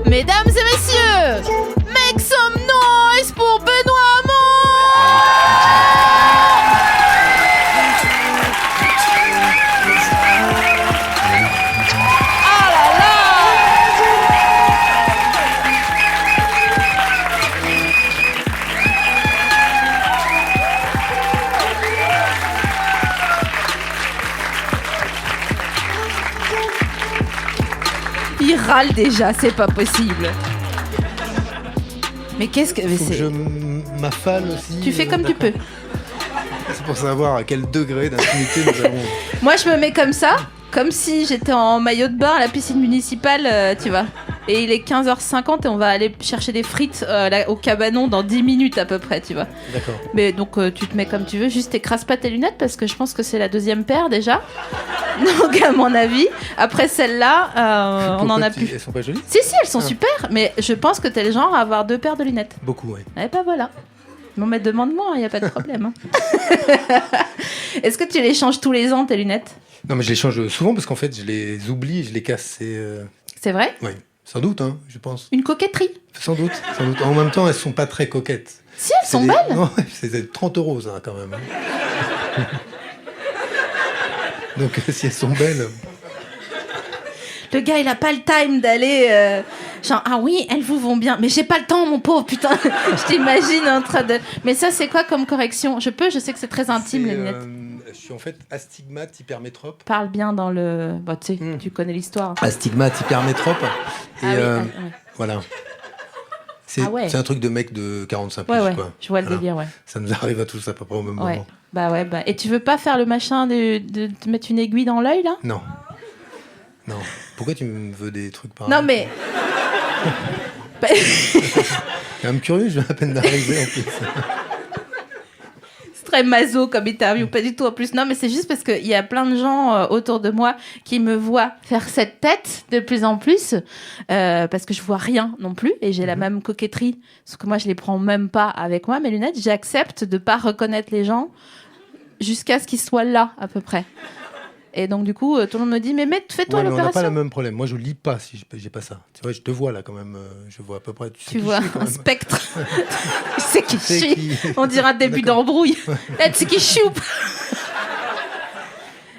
Mesdames et messieurs, make some noise pour Benoît Hamon. Ah là là. Il râle déjà, c'est pas possible. Mais qu'est-ce que... Faut que je m'affale aussi. Tu fais comme tu peux. C'est pour savoir à quel degré d'intimité nous avons. Moi, je me mets comme ça, comme si j'étais en maillot de bain à la piscine municipale, tu vois. Et il est 15h50 et on va aller chercher des frites au cabanon dans 10 minutes à peu près, tu vois. D'accord. Mais donc, tu te mets comme tu veux, juste écrase pas tes lunettes parce que je pense que c'est la deuxième paire déjà. Donc, à mon avis, après celle-là, on en a plus. Elles sont pas jolies ? Si, elles sont super, mais je pense que t'es le genre à avoir 2 paires de lunettes. Beaucoup, oui. Eh ben voilà. Bon, mais demande-moi, il n'y a pas de problème. Hein. Est-ce que tu les changes tous les ans, tes lunettes ? Non, mais je les change souvent parce qu'en fait, je les oublie et je les casse. C'est vrai ? Oui, sans doute, hein, je pense. Une coquetterie ? Sans doute. En même temps, elles sont pas très coquettes. Si, elles sont belles. Non, c'est 30 €, ça, quand même. Donc, si elles sont belles... Le gars, il a pas le time d'aller... genre, ah oui, elles vous vont bien. Mais j'ai pas le temps, mon pauvre, putain. Je t'imagine en train de... Mais ça, c'est quoi comme correction ? Je sais que c'est très intime, les lunettes. Je suis en fait astigmate hypermétrope. Parle bien dans le... Bah, tu sais, tu connais l'histoire. Astigmate hypermétrope. Et ouais. voilà. C'est un truc de mec de 45 plus, quoi. Je vois le délire, ouais. Ça nous arrive à tous à peu près au même moment. Bah. Et tu veux pas faire le machin de te mettre une aiguille dans l'œil, là ? Non. Pourquoi tu me veux des trucs pareils ? Non, mais... Quand même curieux, je viens à peine d'arriver en plus. C'est très maso comme interview, pas du tout en plus. Non, mais c'est juste parce qu'il y a plein de gens autour de moi qui me voient faire cette tête de plus en plus, parce que je vois rien non plus, et j'ai la même coquetterie, sauf que moi je les prends même pas avec moi, mes lunettes. J'accepte de pas reconnaître les gens jusqu'à ce qu'ils soient là, à peu près. Et donc du coup, tout le monde me dit, mais fais-toi l'opération. On n'a pas le même problème. Moi, je lis pas si j'ai pas ça. Tu vois, je te vois là quand même. Je vois à peu près. Tu vois un spectre. C'est qui chie. On dirait un début d'embrouille. Là, c'est qui choupe.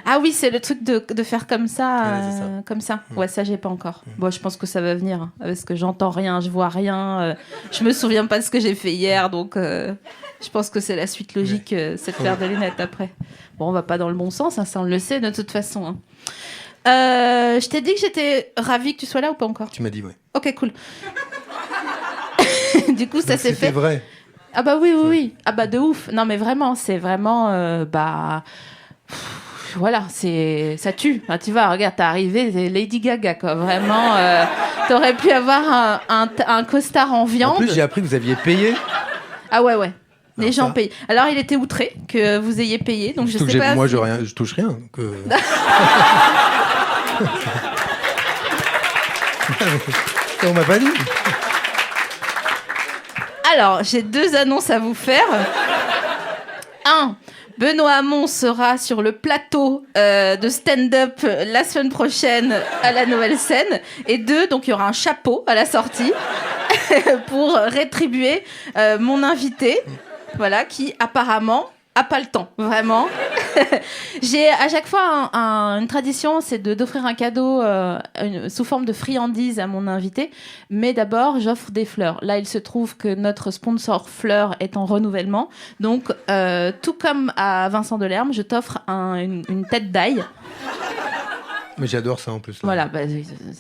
Ah oui, c'est le truc de faire comme ça, c'est ça. comme ça. Ouais, ça j'ai pas encore. Bon, je pense que ça va venir, hein, parce que j'entends rien, je vois rien. Je me souviens pas de ce que j'ai fait hier, donc je pense que c'est la suite logique, cette paire de lunettes après. Bon, on va pas dans le bon sens, hein, ça on le sait de toute façon. Hein. Je t'ai dit que j'étais ravie que tu sois là ou pas encore ? Tu m'as dit, ouais. Ok, cool. Du coup, ça s'est fait. C'était vrai. Ah bah oui. Ah bah de ouf. Non mais vraiment, c'est vraiment voilà, ça tue. Enfin, tu vois, regarde, t'es arrivé, c'est Lady Gaga, quoi. Vraiment, t'aurais pu avoir un costard en viande. En plus, j'ai appris que vous aviez payé. Ah ouais. Les gens payent. Alors, il était outré que vous ayez payé, donc je sais pas. Moi, je touche rien. Donc, on m'a pas dit. Alors, j'ai 2 annonces à vous faire. 1. Benoît Hamon sera sur le plateau de stand-up la semaine prochaine à la Nouvelle Scène. Et 2, donc il y aura un chapeau à la sortie pour rétribuer mon invité, voilà, qui apparemment a pas le temps, vraiment. J'ai à chaque fois une tradition, c'est d'offrir un cadeau sous forme de friandise à mon invité. Mais d'abord, j'offre des fleurs. Là, il se trouve que notre sponsor fleurs est en renouvellement. Donc, tout comme à Vincent Delerme, je t'offre une tête d'ail. Mais j'adore ça en plus. Là. Voilà,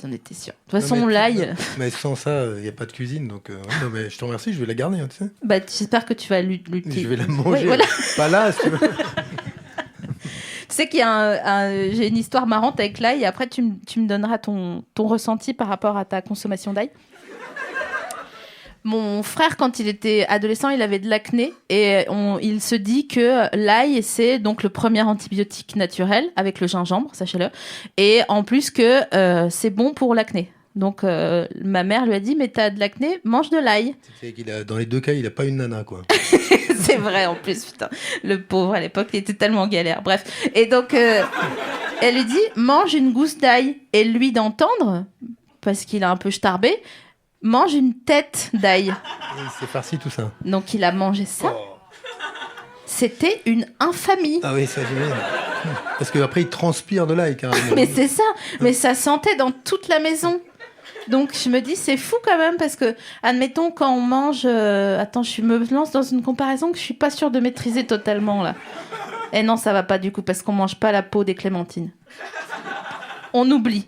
j'en étais sûre. De toute façon, l'ail... Mais sans ça, il n'y a pas de cuisine. Donc, non, mais je te remercie, je vais la garder. Hein, tu sais. J'espère que tu vas lutter. Je vais la manger. Ouais, voilà. Pas là, si tu veux. Tu sais qu'il y a j'ai une histoire marrante avec l'ail. Et après, tu me donneras ton ressenti par rapport à ta consommation d'ail. Mon frère, quand il était adolescent, il avait de l'acné et il se dit que l'ail, c'est donc le premier antibiotique naturel avec le gingembre, sachez-le, et en plus que c'est bon pour l'acné. Donc ma mère lui a dit, mais t'as de l'acné, mange de l'ail. Dans les 2 cas, il a pas une nana, quoi. C'est vrai en plus, putain. Le pauvre, à l'époque, il était tellement galère. Bref. Et donc... Elle lui dit mange une gousse d'ail. Et lui d'entendre, parce qu'il a un peu starbé, mange une tête d'ail. C'est farci tout ça. Donc il a mangé ça. C'était une infamie. Ah oui, ça j'imagine. Parce qu'après il transpire de l'ail carrément. Mais c'est ça. Mais ça sentait dans toute la maison. Donc je me dis c'est fou quand même parce que admettons quand on mange attends je me lance dans une comparaison que je suis pas sûre de maîtriser totalement là. Et non ça va pas du coup parce qu'on mange pas la peau des clémentines. On oublie.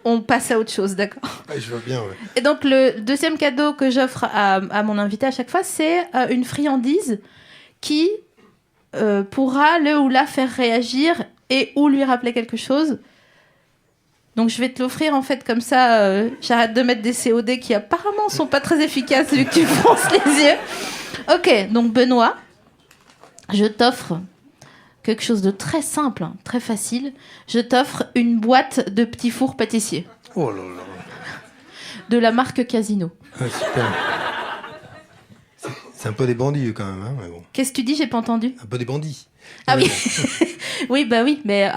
On passe à autre chose, d'accord. Ouais, je vois bien, ouais. Et donc le deuxième cadeau que j'offre à mon invité à chaque fois c'est une friandise qui pourra le ou la faire réagir et ou lui rappeler quelque chose. Donc je vais te l'offrir en fait comme ça, j'arrête de mettre des COD qui apparemment sont pas très efficaces vu que tu fronces les yeux. Ok, donc Benoît, je t'offre quelque chose de très simple, hein, très facile. Je t'offre une boîte de petits fours pâtissiers. Oh là là. De la marque Casino. Ah, super. C'est un peu des bandits quand même, hein, mais bon. Qu'est-ce que tu dis, j'ai pas entendu. Un peu des bandits. Ah oui. Oui, bah oui, mais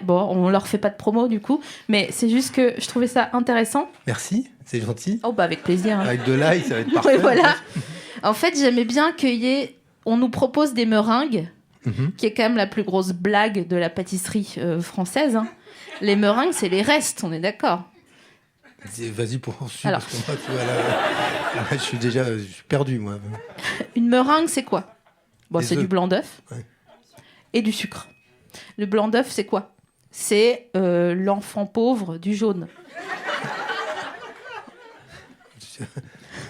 bon, on leur fait pas de promo du coup, mais c'est juste que je trouvais ça intéressant. Merci, c'est gentil. Oh bah avec plaisir. Hein. Avec de l'ail, ça va être parfait. Ouais, voilà. En fait, j'aimais bien on nous propose des meringues, qui est quand même la plus grosse blague de la pâtisserie française. Hein. Les meringues, c'est les restes, on est d'accord. Vas-y poursuis. Alors. Parce que moi, tu vois, là, je suis perdu moi. Une meringue, c'est quoi? Bon, c'est œufs. du blanc d'œuf et du sucre. Le blanc d'œuf, c'est quoi? C'est l'enfant pauvre du jaune.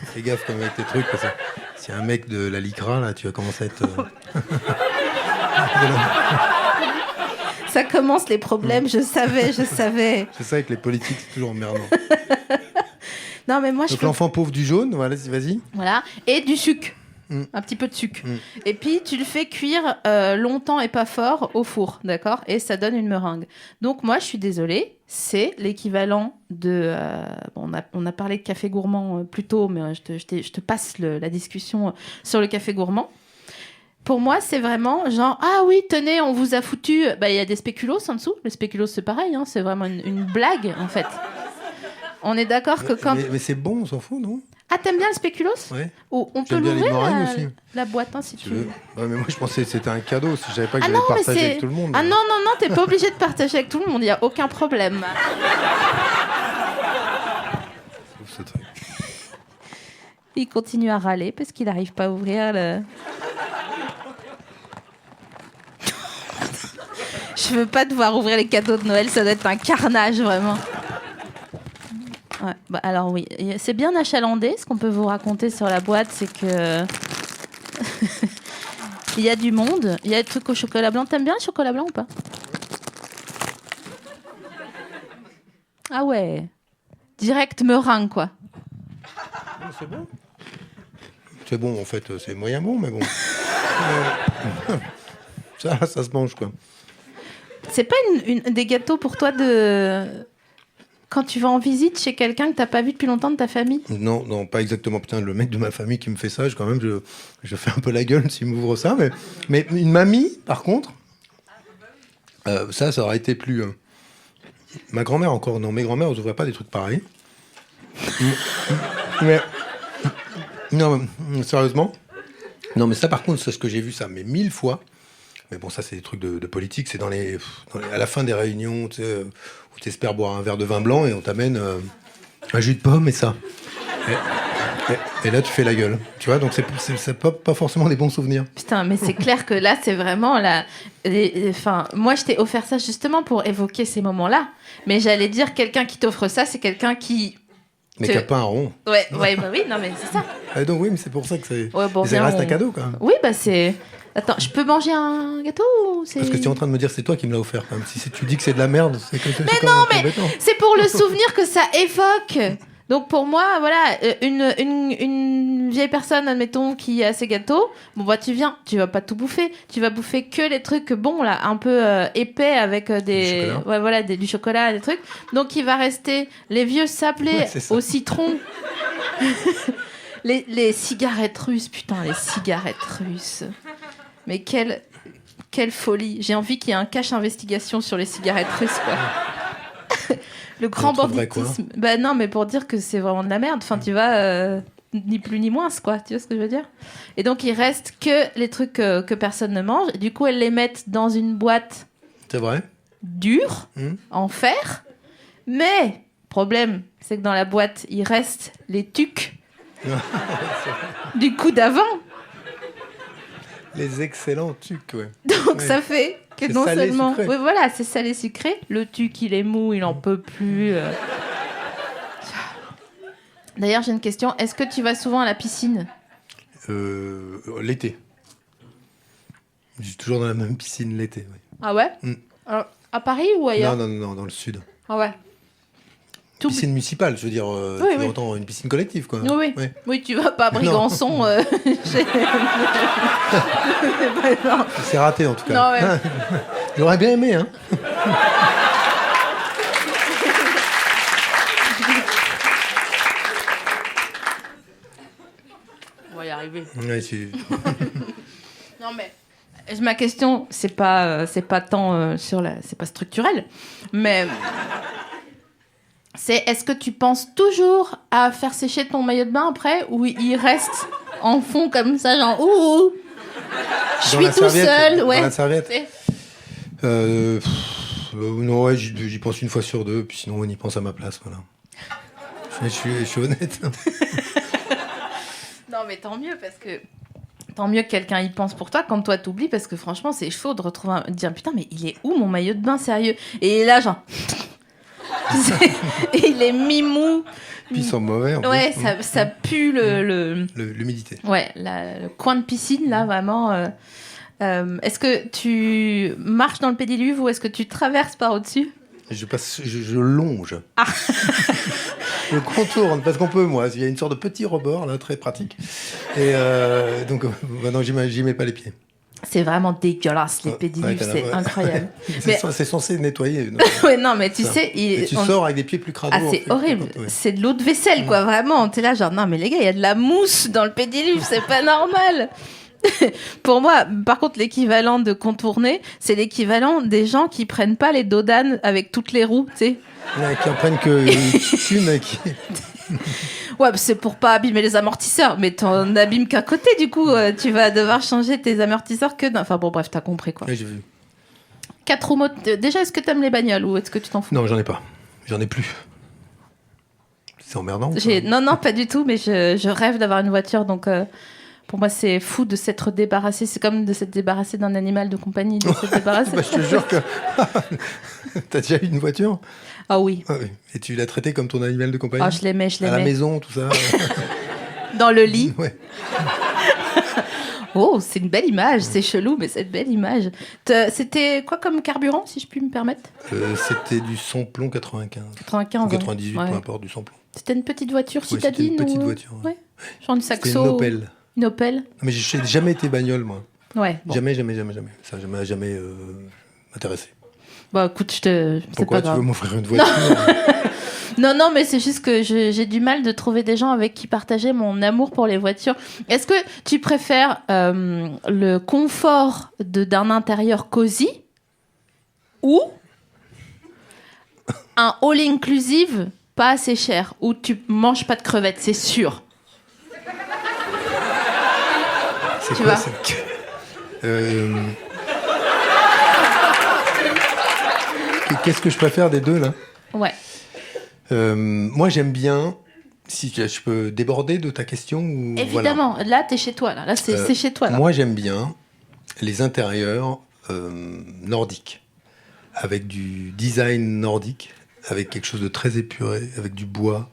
Fais gaffe quand même avec tes trucs, parce que si un mec de la Lycra, là, tu vas commencer à être... Ça commence les problèmes, je savais. C'est ça avec les politiques, c'est toujours emmerdant. Non, mais moi, Donc l'enfant pauvre du jaune, voilà, vas-y. Voilà, et du sucre. Un petit peu de sucre. Et puis, tu le fais cuire longtemps et pas fort au four, d'accord? Et ça donne une meringue. Donc, moi, je suis désolée, c'est l'équivalent de... on a parlé de café gourmand plus tôt, mais je te passe la discussion sur le café gourmand. Pour moi, c'est vraiment genre, ah oui, tenez, on vous a foutu... Bah, il y a des spéculoos en dessous. Le spéculoos, c'est pareil, hein, c'est vraiment une blague, en fait. On est d'accord que quand... Mais c'est bon, on s'en fout, non? Ah, t'aimes bien le spéculoos? Ouais. Oh, on peut J'aime bien les l'ouvrir, meringues aussi. la boîte, hein, si tu veux. Ouais, mais moi, je pensais que c'était un cadeau, si je savais pas que Ah j'allais non, mais partager c'est... avec tout le monde. Ah non, t'es pas obligé de partager avec tout le monde, il n'y a aucun problème. Ce truc. Il continue à râler parce qu'il n'arrive pas à ouvrir le... Je veux pas devoir ouvrir les cadeaux de Noël, ça doit être un carnage, vraiment. Ouais, bah alors oui, c'est bien achalandé. Ce qu'on peut vous raconter sur la boîte, c'est que... Il y a du monde, il y a des trucs au chocolat blanc. T'aimes bien le chocolat blanc ou pas? Ah ouais. Direct meringue, quoi. C'est bon. C'est bon, en fait, c'est moyen bon, mais bon. Ça se mange, quoi. C'est pas des gâteaux pour toi de... Quand tu vas en visite chez quelqu'un que t'as pas vu depuis longtemps de ta famille? Non, pas exactement. Putain, le mec de ma famille qui me fait ça, je fais un peu la gueule s'il m'ouvre ça. Mais une mamie, par contre, ça aurait été plus... Ma grand-mère encore, non, mes grand-mères, elles n'ouvraient pas des trucs pareils. Mais... Non, sérieusement. Non, mais ça, par contre, c'est ce que j'ai vu ça, mais 1000 fois. Mais bon, ça, c'est des trucs de politique. C'est à la fin des réunions, tu sais, où tu espères boire un verre de vin blanc et on t'amène un jus de pomme et ça. Et là, tu fais la gueule. Tu vois, donc c'est pas forcément des bons souvenirs. Putain, mais c'est clair que là, c'est vraiment enfin, moi, je t'ai offert ça justement pour évoquer ces moments-là. Mais j'allais dire, quelqu'un qui t'offre ça, c'est quelqu'un qui... Mais qui n'a pas un rond. Ouais, bah oui, non, mais c'est ça. Ah, donc oui, mais c'est pour ça que c'est... Ouais, bon, ça reste un cadeau, quand même. Oui, bah c'est... Attends, je peux manger un gâteau ou c'est... Parce que tu es en train de me dire, c'est toi qui me l'as offert, quand même. Si tu dis que c'est de la merde, c'est que c'est mais non, mais c'est pour le souvenir que ça évoque. Donc pour moi, voilà, une vieille personne, admettons, qui a ses gâteaux, bon bah tu vas pas tout bouffer, tu vas bouffer que les trucs bons là, un peu épais avec du chocolat, des trucs. Donc il va rester les vieux sablés au citron, les cigarettes russes, putain les cigarettes russes. Mais quelle quelle folie. J'ai envie qu'il y ait un cache investigation sur les cigarettes russes, quoi. Le grand banditisme. Bah non, mais pour dire que c'est vraiment de la merde. Enfin, tu vois, ni plus ni moins, quoi. Tu vois ce que je veux dire? Et donc, il reste que les trucs que personne ne mange. Et du coup, elles les mettent dans une boîte. C'est vrai. Dure, en fer. Mais, problème, c'est que dans la boîte, il reste les tucs du coup d'avant. Les excellents tucs, ouais. Donc ça fait que non salé, seulement... sucré. Oui, voilà, c'est salé sucré. Le tuc, il est mou, il en peut plus. D'ailleurs, j'ai une question. Est-ce que tu vas souvent à la piscine? L'été. Je suis toujours dans la même piscine l'été, oui. Ah ouais? Alors, à Paris ou ailleurs? Non, dans le sud. Ah ouais. Piscine municipale, je veux dire, tu entends une piscine collective, quoi. Oui. Ouais. Oui, tu vas pas à Brégançon. Non. C'est raté, en tout cas. Non, ouais. J'aurais bien aimé, hein. On va y arriver. Ouais, Non, mais ma question, c'est pas tant sur la... C'est pas structurel, mais... C'est est-ce que tu penses toujours à faire sécher ton maillot de bain après ou il reste en fond comme ça, genre ouh, je suis tout seul, ouais. Dans la serviette. Non, ouais, j'y pense une fois sur deux, puis sinon on y pense à ma place, voilà. Je suis honnête. Non, mais tant mieux parce que quelqu'un y pense pour toi quand toi t'oublies, parce que franchement c'est chaud de retrouver de dire putain mais il est où mon maillot de bain, sérieux? Et là genre et il est mi-mou. Puis ils sont mauvais. Ouais, ça pue l'humidité. Ouais, le coin de piscine, là, vraiment. Est-ce que tu marches dans le pédiluve ou est-ce que tu traverses par au-dessus? Je longe. Ah. Je contourne, parce qu'on peut, moi. Il y a une sorte de petit rebord, là, très pratique. Et donc, maintenant, j'y mets pas les pieds. C'est vraiment dégueulasse, les pédiluves, c'est incroyable. C'est censé nettoyer. Ouais, non, mais tu sais... tu sors avec des pieds plus crado. Ah, c'est horrible. Ouais. C'est de l'eau de vaisselle, quoi, vraiment. T'es là, genre, non, mais les gars, il y a de la mousse dans le pédiluve, c'est pas normal. Pour moi, par contre, l'équivalent de contourner, c'est l'équivalent des gens qui prennent pas les dodanes avec toutes les roues, tu sais. Ouais, qui en prennent qu'une, qui... Ouais, c'est pour pas abîmer les amortisseurs, mais t'en abîmes qu'à côté, du coup, tu vas devoir changer tes amortisseurs que... Enfin bon, bref, t'as compris, quoi. Ouais, j'ai vu. 4 roues moto... Déjà, est-ce que t'aimes les bagnoles ou est-ce que tu t'en fous? Non, j'en ai pas. J'en ai plus. C'est emmerdant. Non, pas du tout, mais je rêve d'avoir une voiture, donc... Pour moi, c'est fou de s'être débarrassé. C'est comme de s'être débarrassé d'un animal de compagnie. De s'être débarrassé. Bah, je te jure que... T'as déjà eu une voiture? Ah oui. Ah oui. Et tu l'as traité comme ton animal de compagnie? Ah, je l'aimais. À la maison, tout ça. Dans le lit. Ouais. Oh, c'est une belle image. C'est chelou, mais c'est une belle image. C'était quoi comme carburant, si je puis me permettre? C'était du samplon 95. 95. Ou 98, ouais. Peu importe, du samplon. C'était une petite voiture citadine? C'était une petite voiture. Ouais. Genre une Saxo. C'était une Opel. Une Opel? Non, mais j'ai jamais été bagnole, moi. Ouais. Bon. Jamais. Ça m'a jamais intéressé. Bah écoute, Pourquoi tu veux m'offrir une voiture? Non, mais c'est juste que j'ai du mal de trouver des gens avec qui partager mon amour pour les voitures. Est-ce que tu préfères le confort d'un intérieur cosy ou un all-inclusive pas assez cher où tu manges pas de crevettes, c'est sûr? C'est tu quoi, vois Qu'est-ce que je préfère des deux, là? Ouais. Moi, j'aime bien... Si je peux déborder de ta question ou... Évidemment. Voilà. Là, t'es chez toi. Là, c'est chez toi. Là. Moi, j'aime bien les intérieurs nordiques, avec du design nordique, avec quelque chose de très épuré, avec du bois,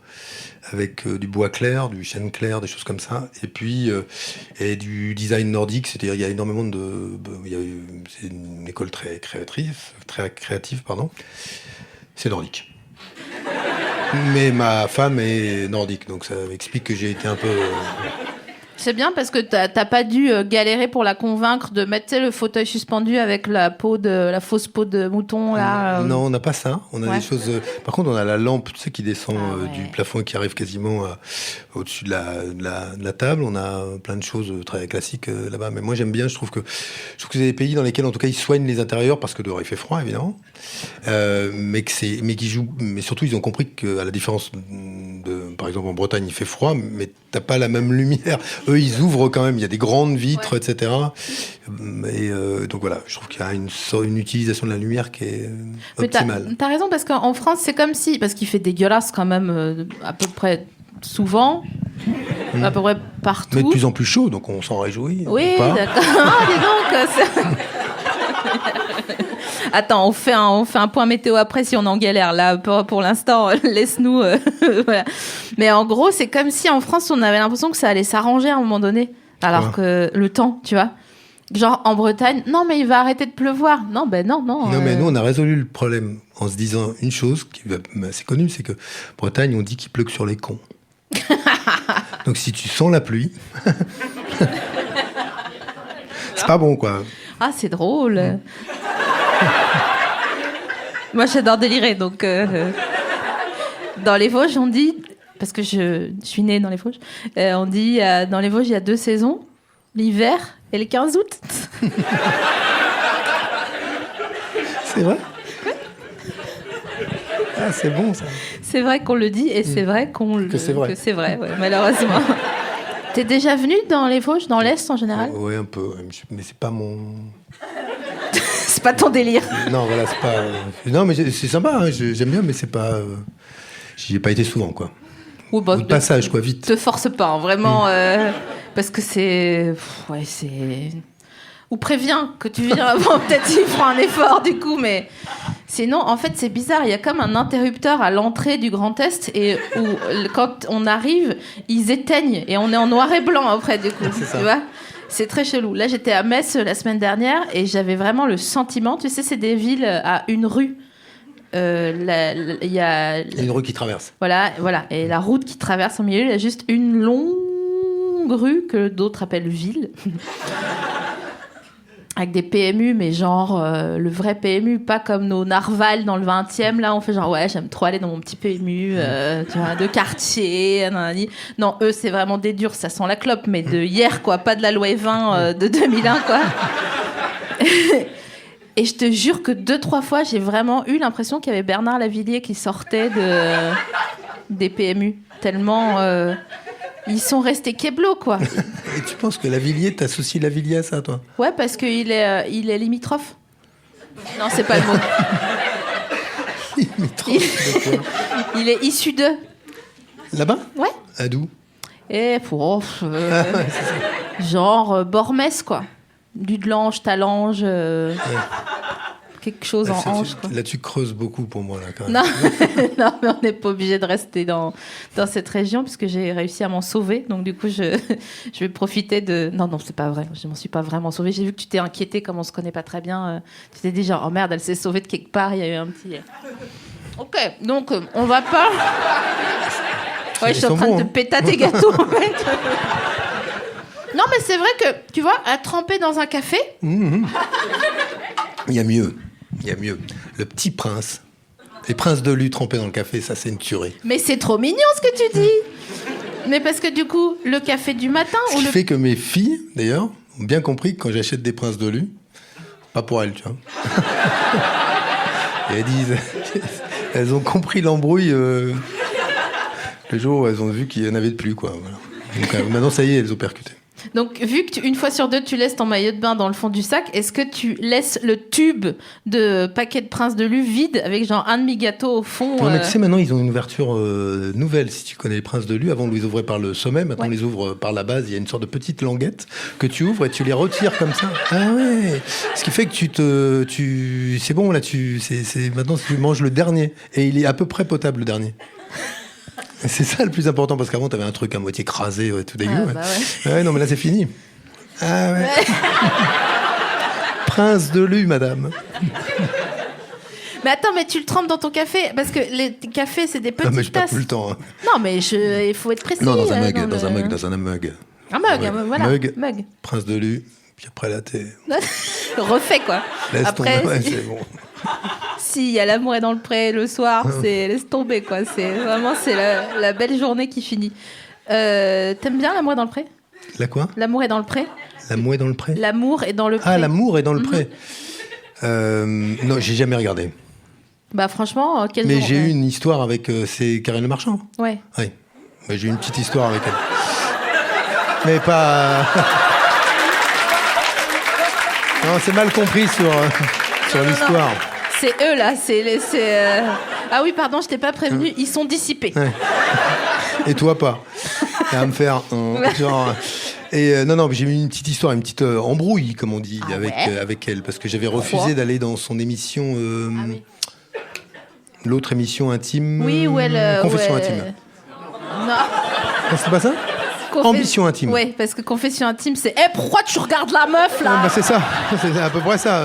avec du bois clair, du chêne clair, des choses comme ça. Et puis, et du design nordique, c'est-à-dire il y a énormément de... c'est une école très créative, pardon. C'est nordique. Mais ma femme est nordique, donc ça explique que j'ai été un peu C'est bien parce que t'as pas dû galérer pour la convaincre de mettre le fauteuil suspendu avec la fausse peau de mouton là. Non, on n'a pas ça. On a des choses. Par contre, on a la lampe, tu sais, qui descend du plafond et qui arrive quasiment au-dessus de la table. On a plein de choses très classiques là-bas. Mais moi, j'aime bien. Je trouve que c'est des pays dans lesquels, en tout cas, ils soignent les intérieurs parce que dehors il fait froid, évidemment. Mais qui jouent. Mais surtout, ils ont compris qu'à la différence de, par exemple, en Bretagne, il fait froid, mais t'as pas la même lumière. Eux, ils ouvrent quand même. Il y a des grandes vitres, etc. Et donc voilà, je trouve qu'il y a une utilisation de la lumière qui est optimale. T'as raison, parce qu'en France, c'est comme si... Parce qu'il fait dégueulasse quand même à peu près souvent, à peu près partout. Mais de plus en plus chaud, donc on s'en réjouit. Oui, d'accord. Ah, dis donc Attends, on fait un point météo après si on en galère. Là, pour l'instant, laisse-nous... voilà. Mais en gros, c'est comme si en France, on avait l'impression que ça allait s'arranger à un moment donné. Alors que le temps, tu vois. Genre en Bretagne, non mais il va arrêter de pleuvoir. Non, non. Non, mais nous, on a résolu le problème en se disant une chose qui est assez connue, c'est que Bretagne, on dit qu'il pleut que sur les cons. Donc si tu sens la pluie, c'est pas bon, quoi. Ah, c'est drôle. Moi, j'adore délirer, donc... Dans les Vosges, on dit... Parce que je suis née dans les Vosges. On dit, dans les Vosges, il y a 2 saisons. L'hiver et le 15 août. C'est vrai ? Ah, c'est bon, ça. C'est vrai qu'on le dit et c'est vrai que c'est vrai. Que c'est vrai, ouais, malheureusement. T'es déjà venu dans les Vosges, dans l'Est en général ? Oui, un peu. Mais c'est pas mon... C'est pas ton délire. Non, voilà, c'est pas... Non, mais c'est sympa, hein, j'aime bien, mais c'est pas... J'y ai pas été souvent, quoi. Ou de passage, quoi, vite. Te force pas, hein, vraiment, parce que c'est... Ouais, c'est... Ou préviens que tu viens avant, peut-être il fera un effort, du coup, mais... Sinon, en fait, c'est bizarre, il y a comme un interrupteur à l'entrée du Grand Est, et où, quand on arrive, ils éteignent, et on est en noir et blanc après, du coup, tu vois ? C'est très chelou. Là, j'étais à Metz la semaine dernière, et j'avais vraiment le sentiment, tu sais, c'est des villes à une rue. Il y a une rue qui traverse. Voilà. Et la route qui traverse au milieu, il y a juste une longue rue que d'autres appellent ville. Avec des PMU, mais genre le vrai PMU, pas comme nos narvals dans le 20e. Là, on fait genre, ouais, j'aime trop aller dans mon petit PMU tu vois, de quartier. Non, eux, c'est vraiment des durs, ça sent la clope, mais de hier, quoi, pas de la loi E20 de 2001, quoi. Et je te jure que 2-3 fois, j'ai vraiment eu l'impression qu'il y avait Bernard Lavilliers qui sortait des PMU. Tellement... ils sont restés keblo, quoi. Et tu penses que Lavilliers, t'associes Lavilliers à ça, toi ? Ouais, parce qu'il est limitrophe. Non, c'est pas le mot. Limitrophe, il est issu de... Là-bas ? Ouais. À d'où ? Et genre Bormès, quoi. Dudelange, Talange, quelque chose en Ange, quoi. Là, tu creuses beaucoup pour moi, là, quand même. Non, non, mais on n'est pas obligé de rester dans cette région, puisque j'ai réussi à m'en sauver. Donc, du coup, je vais profiter de... Non, c'est pas vrai. Je m'en suis pas vraiment sauvée. J'ai vu que tu t'es inquiétée, comme on se connaît pas très bien. Tu t'es dit genre, oh merde, elle s'est sauvée de quelque part. Il y a eu un petit... Ok, donc, on va pas... Ouais, je suis en train de te péter tes gâteaux, mec. Non, mais c'est vrai que, tu vois, à tremper dans un café... Il y a mieux. Le Petit Prince. Les princes de lu trempés dans le café, ça, c'est une tuerie. Mais c'est trop mignon, ce que tu dis. Mais parce que, du coup, le café du matin... Ce qui fait que mes filles, d'ailleurs, ont bien compris que quand j'achète des princes de lu, pas pour elles, tu vois. Et elles disent... Elles ont compris l'embrouille le jour où elles ont vu qu'il y en avait de plus, quoi. Voilà. Donc maintenant, ça y est, elles ont percuté. Donc, vu que une fois sur deux, tu laisses ton maillot de bain dans le fond du sac, est-ce que tu laisses le tube de paquet de Prince de Lu vide avec genre un demi-gâteau au fond Non, mais tu sais, maintenant, ils ont une ouverture nouvelle. Si tu connais les Princes de Lu, avant, on les ouvrait par le sommet. Maintenant, on les ouvre par la base. Il y a une sorte de petite languette que tu ouvres et tu les retires comme ça. Ah ouais. Ce qui fait que c'est bon, là, maintenant, tu manges le dernier. Et il est à peu près potable, le dernier. C'est ça le plus important, parce qu'avant, t'avais un truc à moitié écrasé, tout dégueu. Ah, bah ouais. Ouais, non, mais là, c'est fini. Ah ouais. Prince de Lu, madame. Mais attends, mais tu le trempes dans ton café, parce que les cafés, c'est des petites tasses. Non, mais j'ai pas tout le temps. Hein. Non, mais il faut être précis. Non, dans un mug. Un mug, Ouais. voilà. Mug. Mug. Prince de Lu. Puis après, là, t'es... Refait, quoi. Laisse Après, tomber, ouais, si- c'est bon. Si, il y a l'amour est dans le pré le soir, Ah. c'est laisse tomber, quoi. C'est vraiment, c'est la belle journée qui finit. T'aimes bien l'amour est dans le pré? La quoi? L'amour est dans le pré? La mouée dans le pré? L'amour est dans le pré. Ah, l'amour est dans le pré. Non, j'ai jamais regardé. Bah franchement, quel Mais jour, j'ai eu une histoire avec... c'est Karine Le Marchand. Ouais. Oui. Ouais, j'ai eu une petite histoire avec elle. Mais pas... non, c'est mal compris sur l'histoire. C'est eux, là. Ah oui, pardon, je t'ai pas prévenu. Ils sont dissipés. Ouais. Et toi, pas. Et à me faire... genre... Et non, j'ai eu une petite histoire, une petite embrouille, comme on dit, Ah ouais avec elle. Parce que j'avais Pourquoi refusé d'aller dans son émission... Oui. L'autre émission intime... Oui, où elle... Confession où elle- intime. Non. Ah, c'est pas ça? Ambition intime. Oui, parce que confession intime, c'est pourquoi tu regardes la meuf, là? Ah, bah, c'est ça, c'est à peu près ça.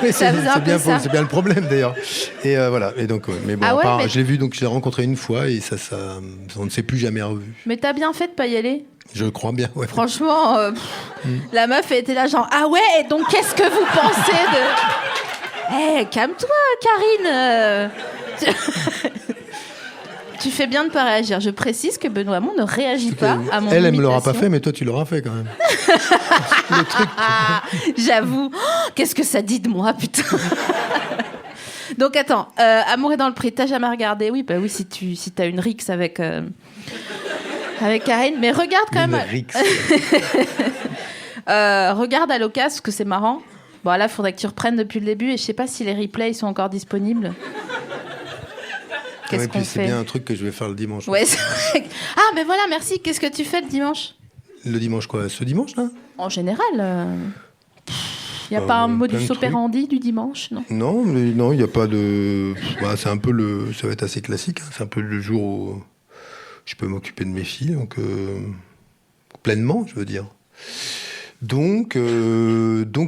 Mais Ça faisait un peu ça. c'est bien le problème d'ailleurs. Et voilà. Et donc, mais bon, Ah à ouais, part, mais- je l'ai vu, donc je l'ai rencontré une fois et ça, on ne s'est plus jamais revu. Mais t'as bien fait de pas y aller. Je crois bien. Ouais. Franchement, la meuf elle était là genre ah ouais, et donc qu'est-ce que vous pensez de... calme-toi, Karine. Tu fais bien de pas réagir. Je précise que Benoît Hamon ne réagit pas à mon Elle me l'aura pas imitation. fait, mais toi, tu l'auras fait quand même. Le truc. J'avoue. Oh, qu'est-ce que ça dit de moi, putain. Donc attends, Amour est dans le prix, t'as jamais regardé? Oui, bah oui, si t'as une rixe avec Karine, mais regarde quand Une même. rixe. Regarde à l'occasion, parce que c'est marrant. Bon, là, il faudrait que tu reprennes depuis le début, et je sais pas si les replays sont encore disponibles. Qu'est-ce Ouais, qu'on puis c'est fait? bien un truc que je vais faire le dimanche. Ouais, c'est vrai. Ah, mais voilà, merci. Qu'est-ce que tu fais le dimanche? Le dimanche quoi? Ce dimanche là? En général, il n'y a Bah, pas un plein de modus trucs. operandi du dimanche, non? Non, il n'y a pas de. Bah, c'est un peu ça va être assez classique. Hein. C'est un peu le jour où je peux m'occuper de mes filles, donc pleinement, je veux dire. Donc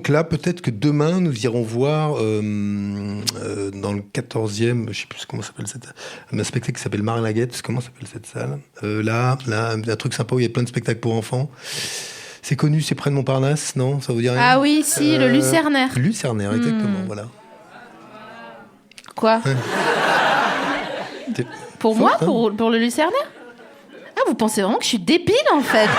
là, peut-être que demain, nous irons voir dans le 14e, je sais plus comment s'appelle un spectacle qui s'appelle Marlaguette. Comment s'appelle cette salle? Là, un truc sympa où il y a plein de spectacles pour enfants. C'est connu, c'est près de Montparnasse, non? Ça vous dit rien? Ah oui, si, le Lucernaire. Lucernaire, exactement, voilà. Quoi? T'es Pour forte, moi? hein? Pour le Lucernaire? Ah, vous pensez vraiment que je suis débile, en fait?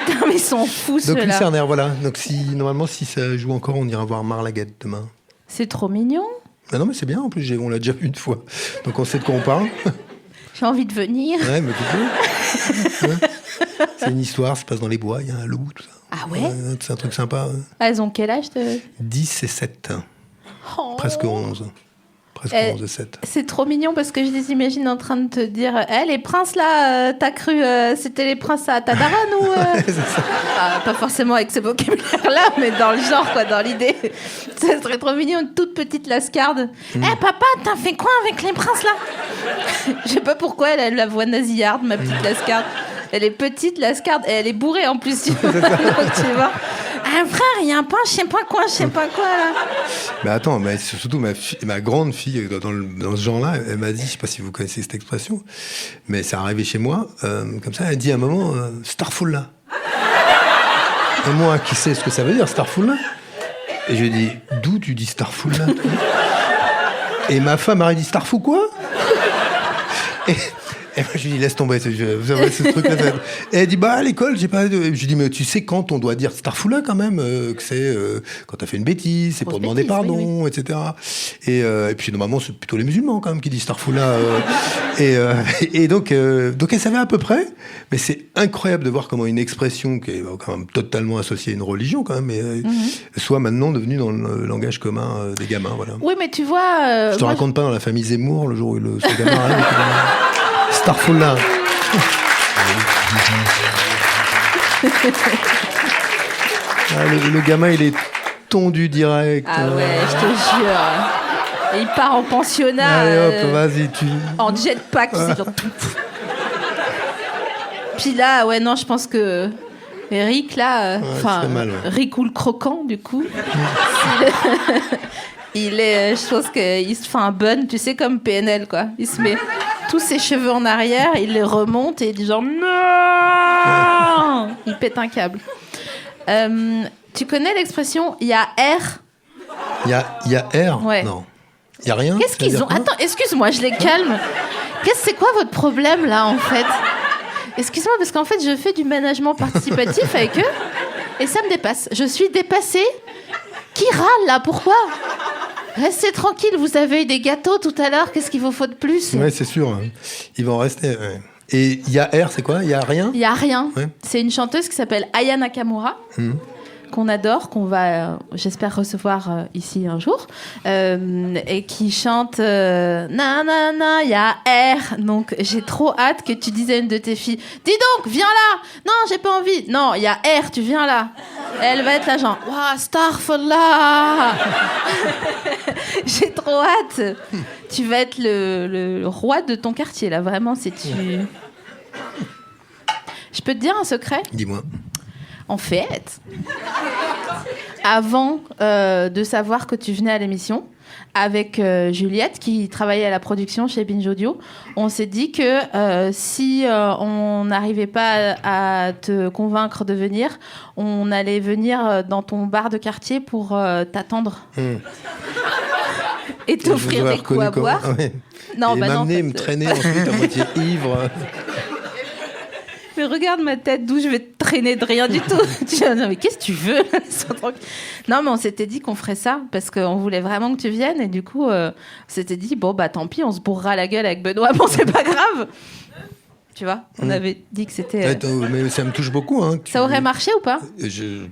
Putain, mais ils sont fous, Donc ceux-là. Lucernaire, voilà. Donc normalement, si ça joue encore, on ira voir Marlaguette demain. C'est trop mignon. Ah non, mais c'est bien, en plus, on l'a déjà vu une fois. Donc on sait de quoi on parle. J'ai envie de venir. Ouais, mais tu peux. Ouais. C'est une histoire, ça se passe dans les bois, il y a un loup, tout ça. Ah ouais? C'est un truc sympa. Ouais. Ah, elles ont quel âge 10 et 7. Oh. Presque 11. Presque 11 et 7. C'est trop mignon parce que je les imagine en train de te dire les princes là, t'as cru c'était les princes à Tadaran ou C'est ça. Ah, pas forcément avec ce vocabulaire là, mais dans le genre, quoi, dans l'idée. Ça serait trop mignon, une toute petite lascarde. Papa, t'as fait quoi avec les princes là? Je sais pas pourquoi elle a la voix nasillarde, ma petite lascarde. Elle est petite, lascarde, et elle est bourrée en plus. Tu vois. Donc, tu vois. Ah, frère, il y a un pain, je sais pas quoi là. Mais attends, mais surtout ma grande fille, dans ce genre-là, elle m'a dit, je sais pas si vous connaissez cette expression, mais c'est arrivé chez moi, comme ça, elle dit à un moment, Starful là. Et moi, qui sais ce que ça veut dire, Starful là? Et je lui ai dit, d'où tu dis Starful là? Et ma femme a dit, Starful quoi? Et moi, je lui dis, laisse tomber, vous avez ce truc-là. Et elle dit, bah, à l'école, j'ai pas. Je lui dis, mais tu sais quand on doit dire Starfoula quand même, que c'est quand t'as fait une bêtise, c'est pour demander pardon, oui. etc. Et puis, normalement, c'est plutôt les musulmans quand même qui disent Starfoula. Et donc, elle savait à peu près, mais c'est incroyable de voir comment une expression qui est quand même totalement associée à une religion, quand même, soit maintenant devenue dans le langage commun des gamins, voilà. Oui, mais tu vois. Je te raconte pas dans la famille Zemmour, le jour où ce gamin arrive. Starful là. Le gamin, il est tondu direct. Ah ouais, je te jure. Et il part en pensionnat. Allez hop, vas-y, en jetpack, tu sais, genre. Puis là, ouais, non, je pense que Rick, là, Rick ou le croquant, du coup, il est, je pense qu'il se fait un bun, tu sais, comme PNL, quoi. Il se met tous ses cheveux en arrière, il les remonte et il dit genre non. Il pète un câble. Tu connais l'expression « il y a R » ? Il y a R ? Ouais. Non. Il y a rien ? Qu'est-ce qu'ils ont ? Attends, excuse-moi, je les calme. C'est quoi votre problème, là, en fait ? Excuse-moi, parce qu'en fait, je fais du management participatif avec eux et ça me dépasse. Je suis dépassée. Qui râle, là ? Pourquoi ? Restez tranquille, vous avez eu des gâteaux tout à l'heure, qu'est-ce qu'il vous faut de plus ? Oui, c'est sûr. Hein. Ils vont rester. Ouais. Et il y a R, c'est quoi ? Il y a rien ? Il y a rien. Ouais. C'est une chanteuse qui s'appelle Aya Nakamura. Qu'on adore, qu'on va, j'espère, recevoir ici un jour, et qui chante na na na, il y a R. Donc j'ai trop hâte que tu dises à une de tes filles, dis donc, viens là. Non, j'ai pas envie. Non, il y a R, tu viens là. Elle va être là genre, waouh, astaghfirullah. J'ai trop hâte. Tu vas être le roi de ton quartier là, vraiment, si tu. Je peux te dire un secret ? Dis-moi. En fait, avant de savoir que tu venais à l'émission, avec Juliette, qui travaillait à la production chez Binge Audio, on s'est dit que si on n'arrivait pas à te convaincre de venir, on allait venir dans ton bar de quartier pour t'attendre. Et t'offrir des coups à boire. Ah ouais. Non, et bah m'amener, non, me traîner ensuite à moitié ivre. Mais regarde ma tête, d'où je vais te traîner de rien du tout. Tu vas dire, mais qu'est-ce que tu veux ? Non, mais on s'était dit qu'on ferait ça parce qu'on voulait vraiment que tu viennes. Et du coup, on s'était dit, bon, bah tant pis, on se bourrera la gueule avec Benoît. Bon, c'est pas grave. Tu vois, on avait dit que c'était... Mais ça me touche beaucoup. Hein, ça aurait marché ou pas ? Je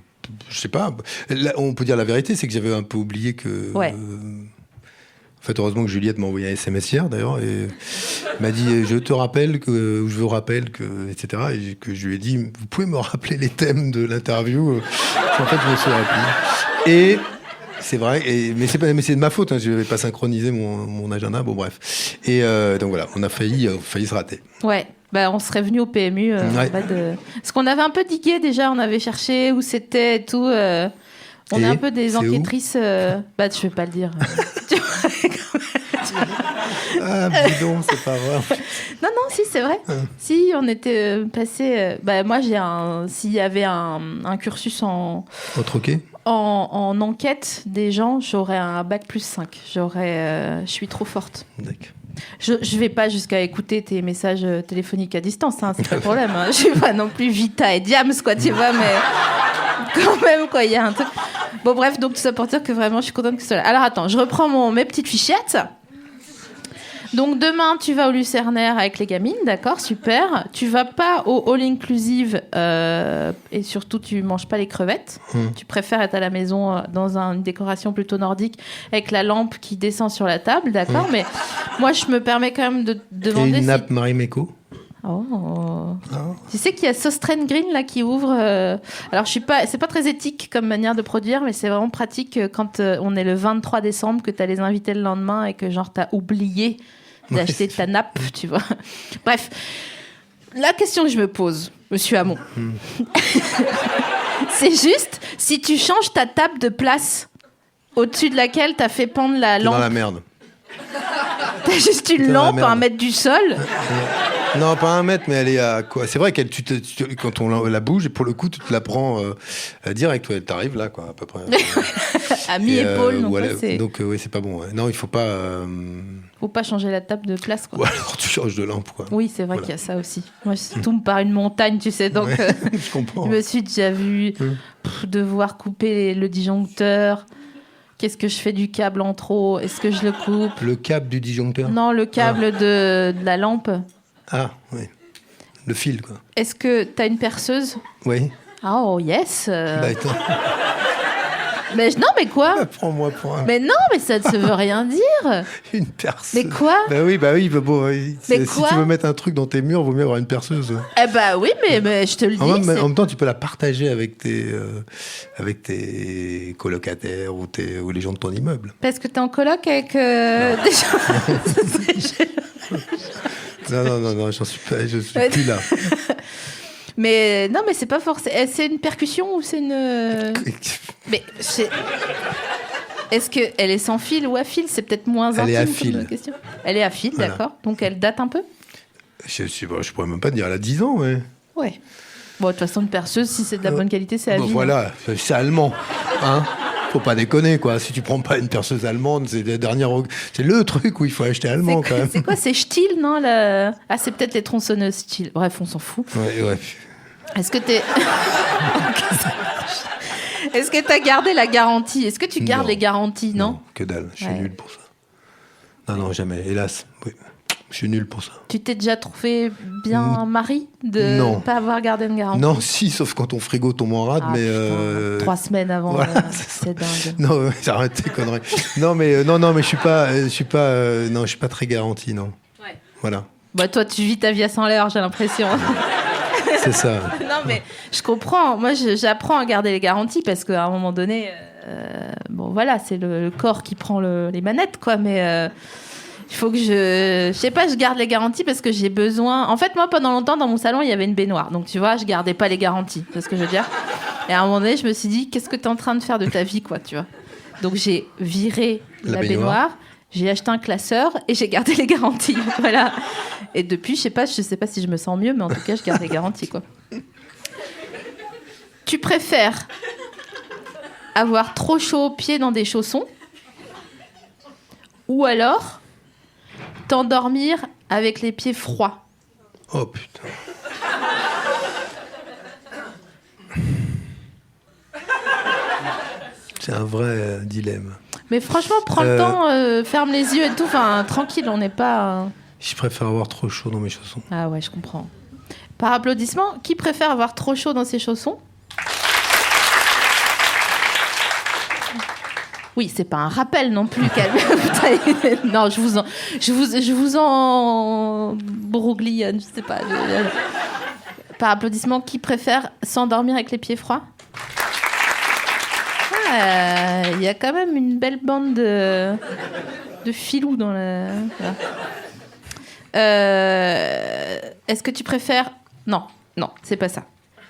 sais pas. Là, on peut dire la vérité, c'est que j'avais un peu oublié que... Ouais. En fait, heureusement que Juliette m'a envoyé un SMS hier, d'ailleurs, et m'a dit « Je te rappelle que... » ou « Je vous rappelle que... » etc. Et que je lui ai dit « Vous pouvez me rappeler les thèmes de l'interview ?» En fait, je me suis rappelé. Et c'est vrai, mais c'est de ma faute, hein, je n'avais pas synchronisé mon agenda, bon bref. Et donc voilà, on a failli se rater. Ouais. Bah, on serait venu au PMU. Ouais. Parce qu'on avait un peu digué déjà, on avait cherché où c'était et tout. On est un peu des enquêtrices. Bah, je vais pas le dire. Ah, bidon, c'est pas vrai. Non, si, c'est vrai. Si, on était passé. Bah, moi, s'il y avait un cursus en troquet en enquête des gens, j'aurais un bac+5. Je suis trop forte. D'accord. Je vais pas jusqu'à écouter tes messages téléphoniques à distance, hein, c'est pas le problème. Hein. Je suis pas non plus Vita et Diams, quoi, tu vois, mais quand même, quoi, il y a un truc. Bon, bref, donc tout ça pour dire que vraiment, je suis contente que ce soit là. Alors, attends, je reprends mes petites fichettes. Donc, demain, tu vas au Lucernaire avec les gamines, d'accord, super. Tu vas pas au All Inclusive et surtout, tu manges pas les crevettes. Tu préfères être à la maison dans une décoration plutôt nordique avec la lampe qui descend sur la table, d'accord. Mais moi, je me permets quand même de demander... Et une nappe Marimekko. Oh. Tu sais qu'il y a Sostrane Green là qui ouvre. Alors c'est pas très éthique comme manière de produire, mais c'est vraiment pratique quand on est le 23 décembre, que t'as les invités le lendemain et que genre t'as oublié d'acheter ta nappe, tu vois. Bref, la question que je me pose, Monsieur Hamon, c'est juste si tu changes ta table de place au-dessus de laquelle t'as fait pendre la lampe. Dans la merde. T'as juste une lampe à 1 mètre du sol. Non, pas 1 mètre, mais elle est à quoi ? C'est vrai qu'elle, quand on la bouge, et pour le coup, tu te la prends direct. Ouais, t'arrives là, quoi, à peu près. À mi-épaule. Donc, oui, c'est pas bon. Ouais. Non, il faut pas. Faut pas changer la table de place, quoi. Ou alors tu changes de lampe, quoi. Oui, c'est vrai qu'il y a ça aussi. Moi, je tombe par une montagne, tu sais, donc je comprends. Je me suis déjà vu devoir couper le disjoncteur. Qu'est-ce que je fais du câble en trop ? Est-ce que je le coupe ? Le câble du disjoncteur ? Non, le câble de la lampe. Ah, oui. Le fil, quoi. Est-ce que t'as une perceuse ? Oui. Oh, yes. Bah, attends. Non, mais quoi ? Prends-moi pour un... Mais non, mais ça ne se veut rien dire. Une perceuse. Mais quoi ? Bah oui. Bon, mais si tu veux mettre un truc dans tes murs, vaut mieux avoir une perceuse. Eh bah oui, mais je te le dis. En même temps, tu peux la partager avec tes colocataires ou les gens de ton immeuble. Parce que t'es en coloc avec des gens... Non, je suis plus là. Mais non, mais c'est pas forcément. C'est une percussion ou c'est une. Mais est-ce qu'elle est sans fil ou à fil ? C'est peut-être moins intime. Elle est à fil. Question. Elle est à fil, voilà. D'accord. Donc elle date un peu ? Je pourrais même pas te dire. Elle a 10 ans, ouais. Ouais. Bon, de toute façon, une perceuse, si c'est de la bonne qualité, c'est à vie. Voilà, c'est allemand. Hein, faut pas déconner, quoi. Si tu prends pas une perceuse allemande, c'est c'est le truc où il faut acheter allemand, quand même. C'est quoi, c'est Stihl, non Ah, c'est peut-être les tronçonneuses Stihl. Bref, on s'en fout. Ouais. Est-ce que t'es... Est-ce que t'as gardé la garantie? Est-ce que tu gardes les garanties, non? Que dalle, je suis nul pour ça. Non, jamais, hélas. Oui. Je suis nul pour ça. Tu t'es déjà trouvé bien mari de ne pas avoir gardé une garantie? Non, si, sauf quand ton frigo tombe en rade, mais... 3 semaines avant, voilà, c'est dingue. Non, j'arrête tes conneries. Non, mais je suis pas très garanti, non. Ouais. Voilà. Bah, toi, tu vis ta vie à 100 l'heure, j'ai l'impression. C'est ça. Non, mais je comprends. Moi, j'apprends à garder les garanties parce qu'à un moment donné, bon, voilà, c'est le corps qui prend les manettes, quoi, mais... il faut que je sais pas, je garde les garanties parce que j'ai besoin. En fait, moi, pendant longtemps, dans mon salon, il y avait une baignoire. Donc, tu vois, je gardais pas les garanties. C'est ce que je veux dire. Et à un moment donné, je me suis dit, qu'est-ce que t'es en train de faire de ta vie, quoi, tu vois. Donc, j'ai viré la baignoire, j'ai acheté un classeur et j'ai gardé les garanties. Voilà. Et depuis, je sais pas si je me sens mieux, mais en tout cas, je garde les garanties, quoi. Tu préfères avoir trop chaud aux pieds dans des chaussons ou alors t'endormir avec les pieds froids? Oh putain. C'est un vrai dilemme. Mais franchement, prends le temps, ferme les yeux et tout. Enfin, tranquille, on n'est pas... Je préfère avoir trop chaud dans mes chaussons. Ah ouais, je comprends. Par applaudissement, qui préfère avoir trop chaud dans ses chaussons? Oui, c'est pas un rappel non plus. Non, je vous en broglionne, je sais pas. Par applaudissement, qui préfère s'endormir avec les pieds froids? Il y a quand même une belle bande de filous dans la... Est-ce que tu préfères... Non, c'est pas ça.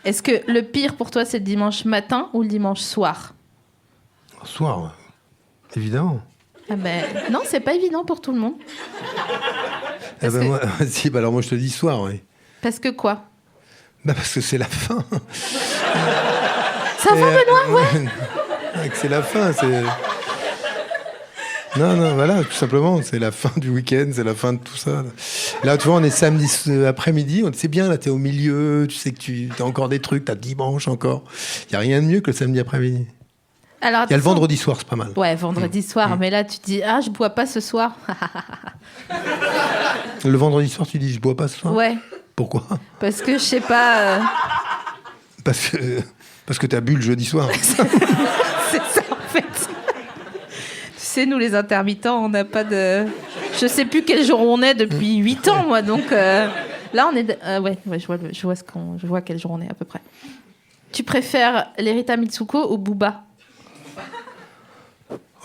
Est-ce que le pire pour toi, c'est le dimanche matin ou le dimanche soir? Soir, évidemment. Ah ben, non, c'est pas évident pour tout le monde. Moi, si, alors moi je te dis soir, oui. Parce que quoi? Parce que c'est la fin. Ça va, Benoît? Ouais. C'est la fin, c'est... Non, voilà, tout simplement, c'est la fin du week-end, c'est la fin de tout ça. Là, tu vois, on est samedi après-midi, c'est bien, là, t'es au milieu, tu sais que t'as encore des trucs, t'as dimanche encore. Il n'y a rien de mieux que le samedi après-midi. Alors, il y a le vendredi soir, c'est pas mal. Ouais, vendredi soir, mais là, tu te dis, je bois pas ce soir. Le vendredi soir, tu dis, je bois pas ce soir? Ouais. Pourquoi? Parce que, je sais pas... Parce que t'as bu le jeudi soir. C'est ça, en fait. Tu sais, nous, les intermittents, on n'a pas de... Je sais plus quel jour on est depuis 8 ans, moi, donc... Là, on est... Ouais, je vois quel jour on est, à peu près. Tu préfères l'Erita Mitsuko ou Booba?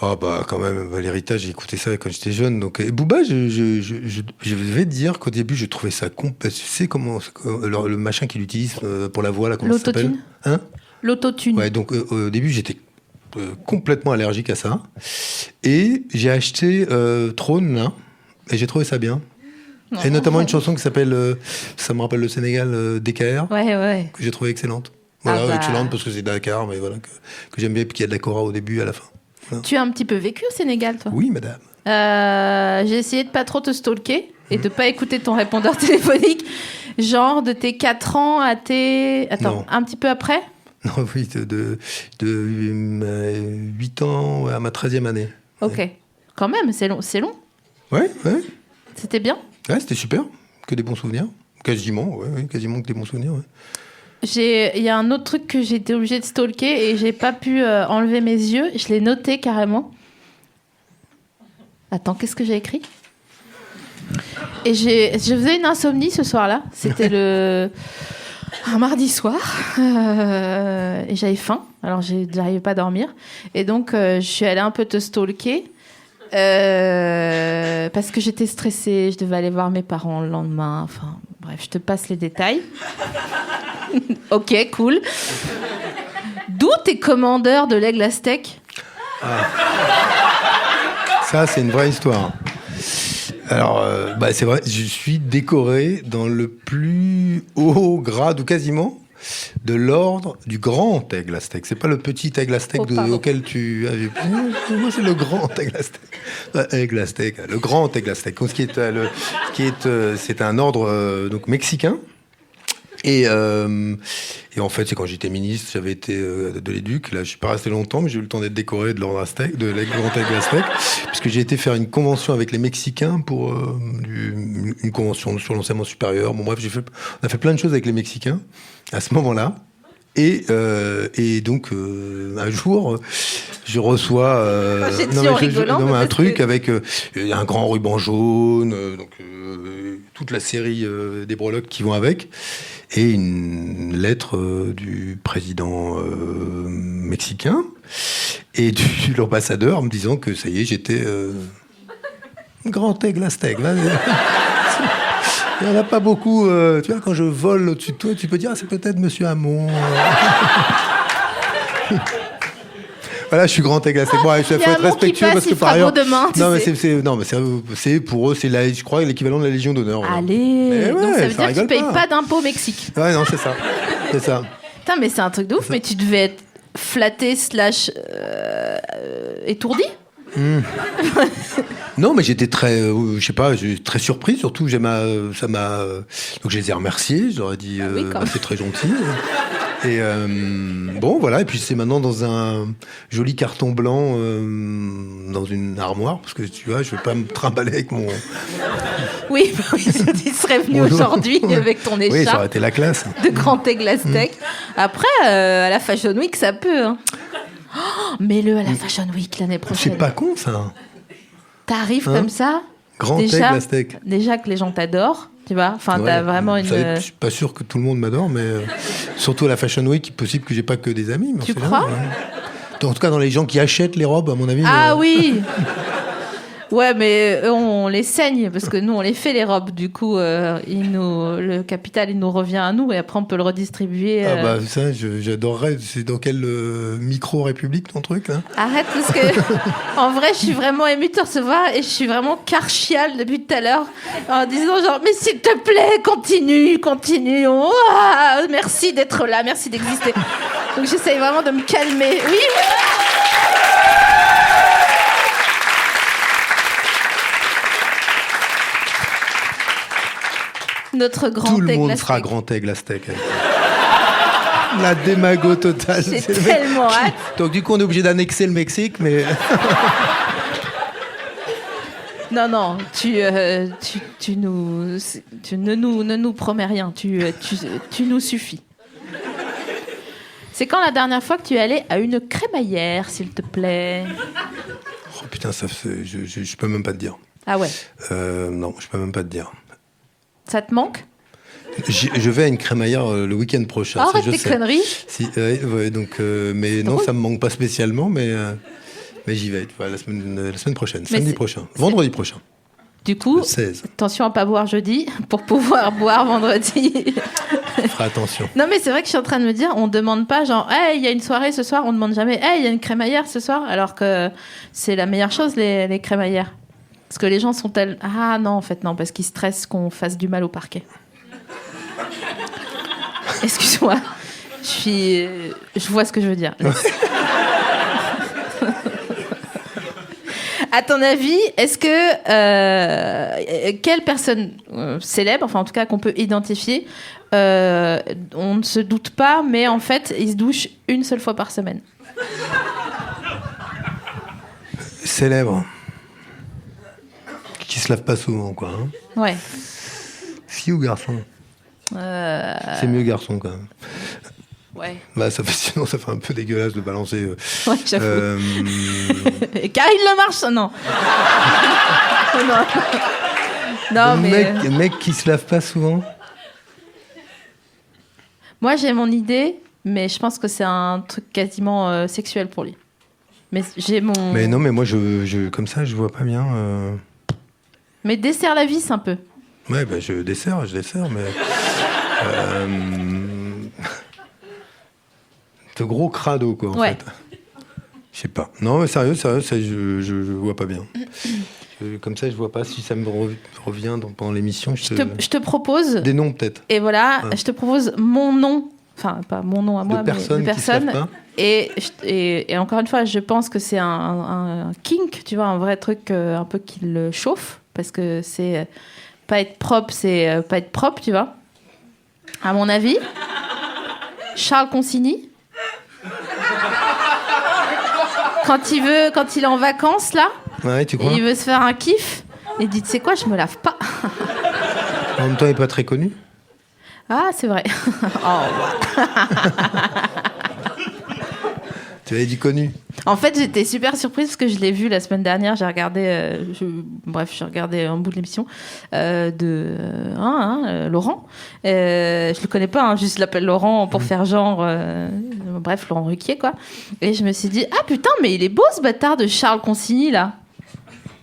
Oh bah quand même, l'héritage, j'ai écouté ça quand j'étais jeune. Donc, et Booba, je vais te dire qu'au début, je trouvais ça tu sais comment le machin qu'il utilise pour la voix, là, comment ça s'appelle? Hein? L'autotune. Ouais, donc au début, j'étais complètement allergique à ça. Et j'ai acheté Trône, là, et j'ai trouvé ça bien. Et notamment une chanson qui s'appelle, ça me rappelle le Sénégal, DKR, ouais. que j'ai trouvé excellente. Voilà, excellente parce que c'est Dakar, mais voilà, que j'aime bien, puis qu'il y a de la kora au début et à la fin. Voilà. Tu as un petit peu vécu au Sénégal, toi? Oui, madame. J'ai essayé de pas trop te stalker et de pas écouter ton répondeur téléphonique, genre de tes 4 ans à tes... Attends, non. Un petit peu après? Non, oui, de 8 ans à ma 13e année. Ok. Ouais. Quand même, c'est long. Ouais. C'était bien? Ouais, c'était super. Que des bons souvenirs. Quasiment que des bons souvenirs, ouais. Il y a un autre truc que j'ai été obligée de stalker et j'ai pas pu enlever mes yeux. Je l'ai noté carrément. Attends, qu'est-ce que j'ai écrit? Et je faisais une insomnie ce soir-là. C'était un mardi soir. Et j'avais faim. Alors, j'arrivais pas à dormir. Et donc, je suis allée un peu te stalker. Parce que j'étais stressée. Je devais aller voir mes parents le lendemain. Enfin, bref, je te passe les détails. Ok, cool. D'où t'es commandeur de l'Aigle Aztèque? Ça, c'est une vraie histoire. Alors, c'est vrai, je suis décoré dans le plus haut grade, ou quasiment, de l'ordre du grand aigle aztèque. C'est pas le petit aigle aztèque auquel tu avais... Moi, c'est le grand aigle aztèque. Aigle aztèque, le grand aigle aztèque. C'est un ordre donc mexicain. Et en fait, c'est quand j'étais ministre, j'avais été de l'éduc. Là, je suis pas resté longtemps, mais j'ai eu le temps d'être décoré de l'ordre aztèque, de l'aigle grand aigle aztèque, puisque j'ai été faire une convention avec les Mexicains pour une convention sur l'enseignement supérieur. Bon bref, on a fait plein de choses avec les Mexicains à ce moment-là. Et donc un jour, je reçois un truc avec un grand ruban jaune, toute la série des breloques qui vont avec, et une lettre du président mexicain et de l'ambassadeur me disant que ça y est, j'étais grand aigle aztèque. Là, il n'y en a pas beaucoup. Tu vois, quand je vole au-dessus de toi, tu peux dire, c'est peut-être Monsieur Hamon. Voilà, je suis grand aigle aztèque. Bon, il faut être respectueux parce que par ailleurs. Mais c'est pour eux, je crois, l'équivalent de la Légion d'honneur. Allez, donc ça veut dire que tu payes pas d'impôts au Mexique. Ouais, non, c'est ça. Putain, mais c'est un truc de ouf, mais tu devais être flatté / étourdi. Non, mais j'étais très, très surpris. Surtout, donc je les ai remerciés. Je leur ai dit, c'est très gentil. Et bon, voilà. Et puis c'est maintenant dans un joli carton blanc, dans une armoire, parce que tu vois, je vais pas me trimballer avec mon. Oui, tu serais venu aujourd'hui avec ton écharpe. Oui, ça aurait été la classe. De grand aigle aztèque. Après, à la Fashion Week, ça peut. Hein. Oh, mets-le à la Fashion Week l'année prochaine. C'est pas con, ça. T'arrives comme ça. Grand aigle aztèque. Déjà que les gens t'adorent, tu vois. Enfin, t'as vraiment une. Je suis pas sûr que tout le monde m'adore, mais surtout à la Fashion Week, il est possible que j'ai pas que des amis. Mais tu crois En tout cas, dans les gens qui achètent les robes, à mon avis. Ah oui. Ouais, mais eux, on les saigne, parce que nous, on les fait, les robes. Du coup, le capital, il nous revient à nous, et après, on peut le redistribuer. Ah bah, ça, j'adorerais. C'est dans quel micro-république, ton truc, là ? Arrête, parce que, en vrai, je suis vraiment émue de te recevoir, et je suis vraiment carchiale depuis tout à l'heure, en disant genre, mais s'il te plaît, continue. Merci d'être là, merci d'exister. Donc, j'essaye vraiment de me calmer. Oui. Notre grand aigle aztèque. Tout le monde sera grand aigle aztèque. La démago totale. J'ai tellement hâte. Donc du coup, on est obligé d'annexer le Mexique, mais... Non, tu ne nous promets rien. Tu nous suffis. C'est quand la dernière fois que tu es allé à une crémaillère, s'il te plaît ? Oh putain, je peux même pas te dire. Ah ouais. Non, je peux même pas te dire. Ça te manque ? Je vais à une crémaillère le week-end prochain. Arrête tes conneries. Si, donc, mais non, ça me manque pas spécialement, mais j'y vais la semaine prochaine, samedi prochain, vendredi prochain. Du coup, le 16. Attention à pas boire jeudi pour pouvoir boire vendredi. Fera attention. Non, mais c'est vrai que je suis en train de me dire, on demande pas genre, hey, il y a une soirée ce soir, on demande jamais, hey, il y a une crémaillère ce soir, alors que c'est la meilleure chose, les crémaillères. Parce que les gens sont tels... Ah non, en fait, non, parce qu'ils stressent qu'on fasse du mal au parquet. Excuse-moi. Je vois ce que je veux dire. À ton avis, est-ce que... quelle personne célèbre, enfin en tout cas qu'on peut identifier, on ne se doute pas, mais en fait, il se douche une seule fois par semaine. Célèbre. Qui se lave pas souvent, quoi. Hein. Ouais. Fille ou garçon ? C'est mieux garçon, quand même. Ouais. Bah, sinon, ça fait un peu dégueulasse de balancer. Ouais, j'avoue. Karine Le Marche, non. Non, mais... Mec qui se lave pas souvent ? Moi, j'ai mon idée, mais je pense que c'est un truc quasiment sexuel pour lui. Mais j'ai mon... Mais non, mais moi, comme ça, je vois pas bien... Mais desserre la vis un peu. Ouais, bah, je desserre, mais... de gros crado, quoi, en fait. Je sais pas. Non, mais sérieux, ça, je vois pas bien. Comme ça, je vois pas si ça me revient pendant l'émission. Je te propose... Des noms, peut-être. Et voilà, je te propose mon nom Enfin, pas mon nom à moi, de mais personnes de qui se lavent personnes. pas. Et encore une fois, je pense que c'est un kink, tu vois, un vrai truc un peu qui le chauffe, parce que c'est pas être propre, c'est pas être propre, tu vois. À mon avis, Charles Consigny, quand il est en vacances, là, Ouais, tu et crois? il veut se faire un kiff, il dit, tu sais quoi, je me lave pas. En même temps, il n'est pas très connu. Ah, c'est vrai. Oh, Tu avais dit connu. en fait, j'étais super surprise parce que je l'ai vu la semaine dernière. J'ai regardé, j'ai regardé un bout de l'émission de Laurent. Je le connais pas, hein, juste je l'appelle Laurent pour faire genre, bref, Laurent Ruquier, quoi. Et je me suis dit, ah putain, mais il est beau ce bâtard de Charles Consigny là.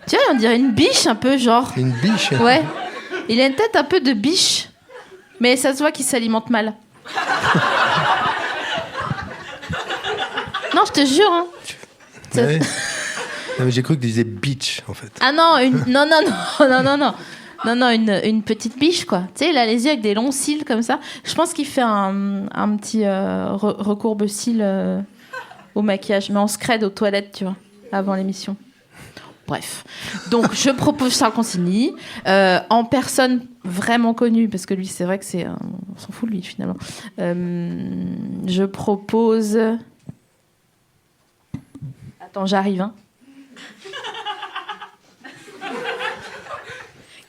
Tu vois, on dirait une biche un peu, genre. Une biche. Ouais. Il a une tête un peu de biche, mais ça se voit qu'il s'alimente mal. Non, je te jure, hein. Ouais. Non, mais j'ai cru que tu disais bitch, en fait. Ah non, non, une petite biche, quoi. Tu sais, il a les yeux avec des longs cils comme ça. Je pense qu'il fait un petit recourbe-cils au maquillage, mais en scred aux toilettes, tu vois, avant l'émission. Bref. Donc, je propose Charles Consigny en personne vraiment connue, parce que lui, c'est vrai que c'est... on s'en fout de lui, finalement. Je propose... Attends, j'arrive, hein.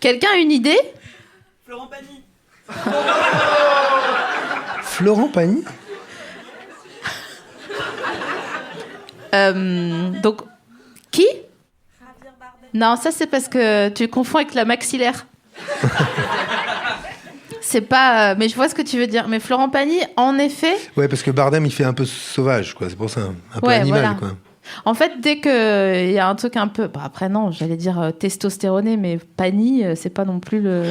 Quelqu'un a une idée? Florent Pagny. Florent Pagny? Donc, qui? Non, ça c'est parce que tu le confonds avec la maxillaire. C'est pas... mais je vois ce que tu veux dire. Mais Florent Pagny, en effet... Ouais, parce que Bardem, il fait un peu sauvage, quoi. C'est pour ça, un peu Ouais, animal, voilà. quoi. En fait, dès qu'il y a un truc un peu... Bah, après, non, j'allais dire testostéroné, mais Pagny, c'est pas non plus le...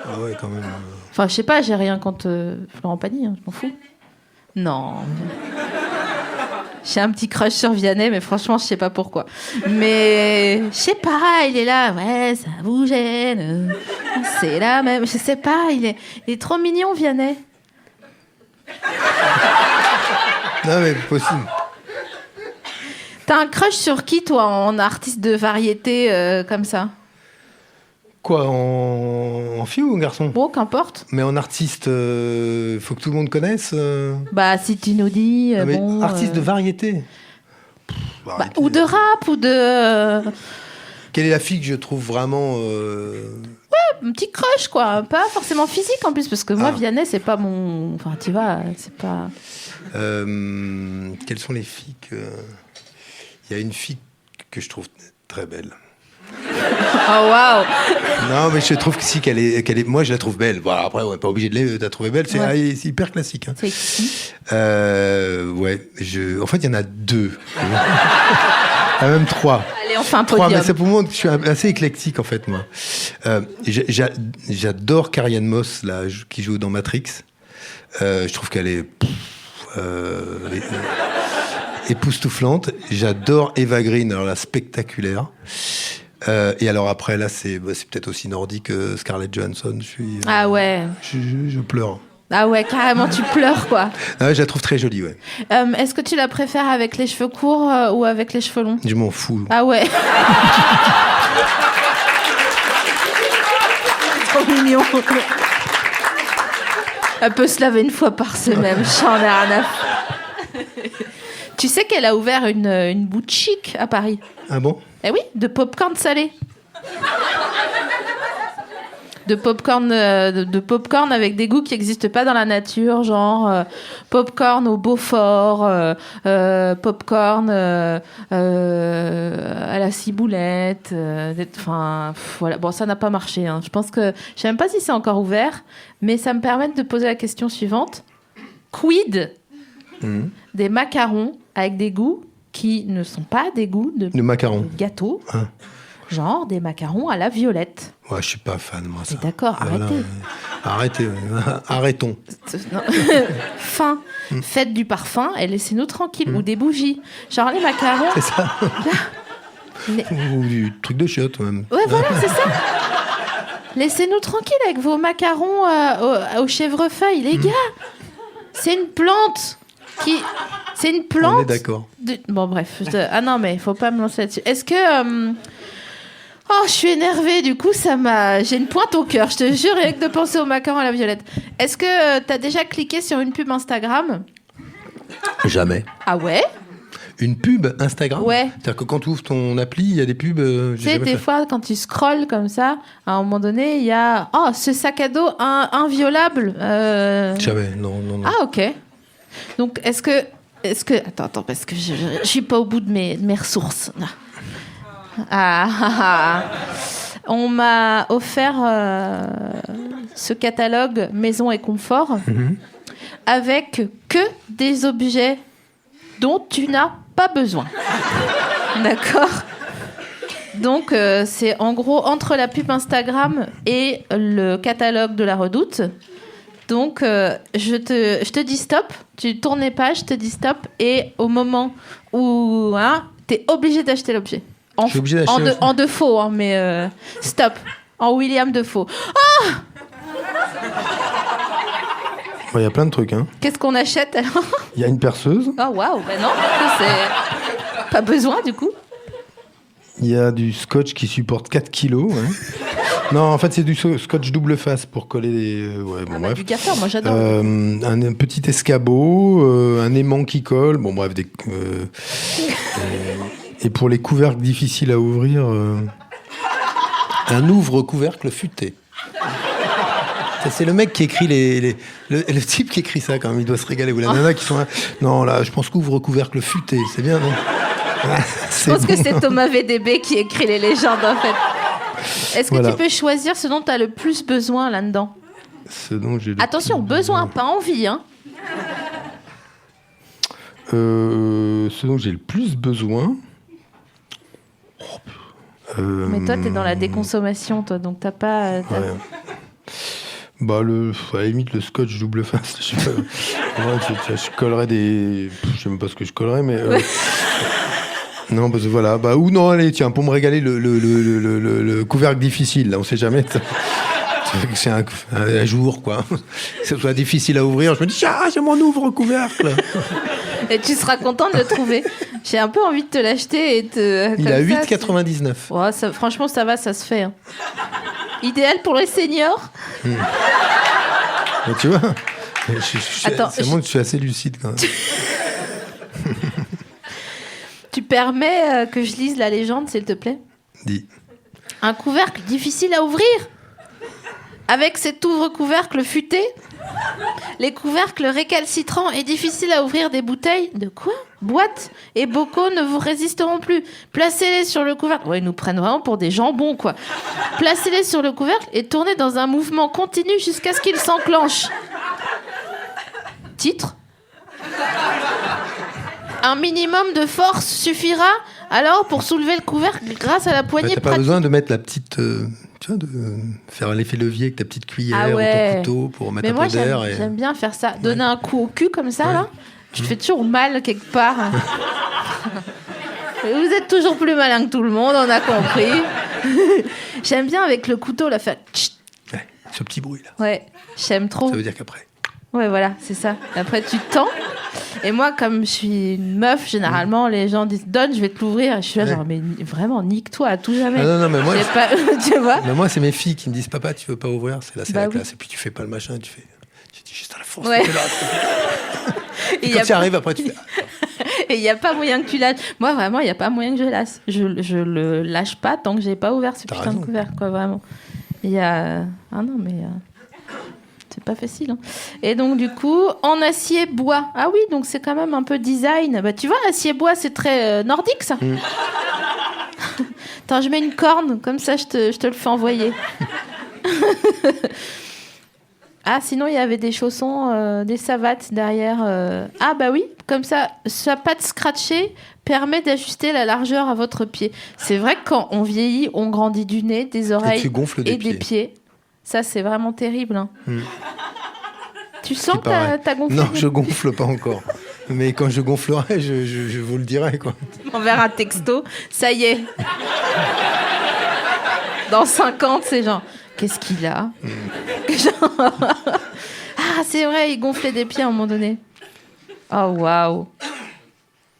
Ah ouais, quand même. Enfin, je sais pas, j'ai rien contre Florent Pagny, hein, je m'en fous. Non. J'ai un petit crush sur Vianney, mais franchement, je sais pas pourquoi. Mais je sais pas, il est là, ouais, ça vous gêne. C'est la même, je sais pas, il est trop mignon, Vianney. Non, mais possible. T'as un crush sur qui, toi, en artiste de variété comme ça? Quoi, en fille ou en garçon? Bon, qu'importe. Mais en artiste, faut que tout le monde connaisse. Bah, si tu nous dis, Non, mais bon... artiste de variété. bah, ou de rap, ou de... Quelle est la fille que je trouve vraiment... un petit crush, quoi. Pas forcément physique, en plus, parce que moi, Vianney, c'est pas mon... Enfin, tu vois, c'est pas... quelles sont les filles que... Il y a une fille que je trouve très belle. Oh, waouh. Non, mais je trouve que si qu'elle est... Moi, je la trouve belle. Bon, après, on n'est pas obligé de la trouver belle. C'est hyper classique. Hein. C'est qui? Ouais. En fait, il y en a deux. Ah, même trois. Allez, on fait un Trois, podium. mais c'est pour moi que je suis assez éclectique, en fait, moi. J'adore Carrie Ann Moss, là, qui joue dans Matrix. Je trouve qu'elle est... époustouflante. J'adore Eva Green, alors là, spectaculaire. Et alors après, là, c'est peut-être aussi nordique que Scarlett Johansson. Ah ouais. Je pleure. Ah ouais, carrément, tu pleures, quoi. Ah ouais, je la trouve très jolie, ouais. Est-ce que tu la préfères avec les cheveux courts ou avec les cheveux longs? Je m'en fous. Ah ouais. Trop mignon. Elle peut se laver une fois par semaine, j'en ai rien à faire. Tu sais qu'elle a ouvert une boutique à Paris? Ah bon? Eh oui, de pop-corn salé. De pop-corn avec des goûts qui n'existent pas dans la nature, genre pop-corn au Beaufort, pop-corn à la ciboulette. Enfin, voilà. Bon, ça n'a pas marché. Hein. Je pense que... Je sais même pas si c'est encore ouvert, mais ça me permet de poser la question suivante. Quid des macarons avec des goûts qui ne sont pas des goûts de macarons. Gâteau, Hein. genre des macarons à la violette. Ouais, je suis pas fan, moi, ça. Mais d'accord, arrêtez. Arrêtez, arrêtons. Non. Fin. Faites du parfum et laissez-nous tranquilles. Ou des bougies. Genre les macarons. C'est ça. Les- Ou du truc de chiottes, même. Ouais, voilà, c'est ça. Laissez-nous tranquilles avec vos macarons au chèvrefeuille, les gars. C'est une plante qui... C'est une plante... On est d'accord. Bon, bref. Ah non, mais il faut pas me lancer là-dessus. Est-ce que... Oh, je suis énervée, du coup, ça m'a... J'ai une pointe au cœur, je te jure, rien que de penser au macaron à la violette. Est-ce que t'as déjà cliqué sur une pub Instagram ? Jamais. Ah ouais ? Une pub Instagram ? Ouais. C'est-à-dire que quand tu ouvres ton appli, il y a des pubs... Tu sais, des fois, quand tu scrolles comme ça, à un moment donné, il y a... Oh, ce sac à dos inviolable. Jamais, non. Ah, ok. Donc, est-ce que... Attends, parce que je suis pas au bout de mes ressources. On m'a offert ce catalogue Maison et Confort avec que des objets dont tu n'as pas besoin. D'accord ? Donc, c'est en gros entre la pub Instagram et le catalogue de la Redoute. Donc, je te dis stop, tu tournes les pages, je te dis stop, et au moment où t'es obligé d'acheter l'objet. Je suis obligé d'acheter en Defoe, hein, mais stop. En William Defoe. Il y a plein de trucs. Hein. Qu'est-ce qu'on achète alors ? Il y a une perceuse. Oh waouh, ben non, c'est pas besoin du coup. Il y a du scotch qui supporte 4 kilos. Ouais. Non, en fait, c'est du scotch double face pour coller les... ouais, bon, bref. Du gaffeur, moi j'adore. Un petit escabeau, un aimant qui colle. Bon, bref, et pour les couvercles difficiles à ouvrir, un ouvre-couvercle futé. Ça, c'est le mec qui écrit le type qui écrit ça quand même, il doit se régaler. Ou la nana qui sont là. Non, là, je pense qu'ouvre-couvercle futé, c'est bien, non ? Je pense que c'est Thomas VDB qui écrit les légendes, en fait. Est-ce que tu peux choisir ce dont tu as le plus besoin là-dedans ? Ce dont j'ai Attention, besoin, pas envie, hein. Ce dont j'ai le plus besoin... Mais toi, t'es dans la déconsommation, toi, donc t'as pas... Ouais. Bah, à la limite, le scotch double face, je collerais des... Je sais même pas ce que je collerais, mais... Non, parce que voilà. Bah, ou non, allez, tiens, pour me régaler, le couvercle difficile, là, on sait jamais. C'est un jour, quoi. Ça soit difficile à ouvrir, je me dis, j'ai mon ouvre-couvercle. Et tu seras content de le trouver. J'ai un peu envie de te l'acheter et te... Il a 8,99. Ouais, franchement, ça va, ça se fait. Hein. Idéal pour les seniors. Mais tu vois, Attends, ça montre que je suis assez lucide quand même. Tu permets que je lise la légende, s'il te plaît ? Dis. Un couvercle difficile à ouvrir ? Avec cet ouvre-couvercle futé ? Les couvercles récalcitrants et difficiles à ouvrir des bouteilles de quoi ? Boîtes et bocaux ne vous résisteront plus. Placez-les sur le couvercle. Ouais, ils nous prennent vraiment pour des jambons, quoi. Placez-les sur le couvercle et tournez dans un mouvement continu jusqu'à ce qu'ils s'enclenchent. Titre ? Un minimum de force suffira alors pour soulever le couvercle grâce à la poignée t'as pas besoin de mettre la petite... tu vois, de faire l'effet levier avec ta petite cuillère ou ton couteau pour mettre un peu d'air. Mais moi, j'aime bien faire ça. Donner un coup au cul comme ça, là. Je te fais toujours mal quelque part. Vous êtes toujours plus malin que tout le monde, on a compris. J'aime bien avec le couteau, là, faire... Ouais, ce petit bruit-là. Ouais, j'aime trop. Ça veut dire qu'après... Ouais, voilà, c'est ça. Après, tu tends. Et moi, comme je suis une meuf, généralement, les gens disent « Donne, je vais te l'ouvrir. » Et je suis là, genre, mais vraiment, nique-toi à tout jamais. Ah non, mais moi... Pas... tu vois ? Mais moi, c'est mes filles qui me disent « Papa, tu veux pas ouvrir ?» C'est là, c'est la classe. Oui. Et puis tu fais pas le machin, tu dis juste à la force. Ouais. Et quand tu arrives, après, tu fais... Et il n'y a pas moyen que tu lâches. Moi, vraiment, il n'y a pas moyen que je lâche. Je le lâche pas tant que j'ai pas ouvert ce putain de couvercle, quoi, vraiment. Il y a... Ah non, mais... C'est pas facile. Hein. Et donc, du coup, en acier bois. Ah oui, donc c'est quand même un peu design. Bah, tu vois, acier bois, c'est très nordique, ça. Attends, je mets une corne, comme ça, je te le fais envoyer. Ah, sinon, il y avait des chaussons, des savates derrière. Ah, bah oui, comme ça, sa patte scratchée permet d'ajuster la largeur à votre pied. C'est vrai que quand on vieillit, on grandit du nez, des oreilles et des pieds. Ça, c'est vraiment terrible. Hein. Tu sens que t'as gonflé ? Non, je gonfle pas encore. Mais quand je gonflerai, je vous le dirai, quoi. On verra un texto. Ça y est. Dans 50, c'est genre... Qu'est-ce qu'il a ? Genre... Ah, c'est vrai, il gonflait des pieds à un moment donné. Oh, waouh.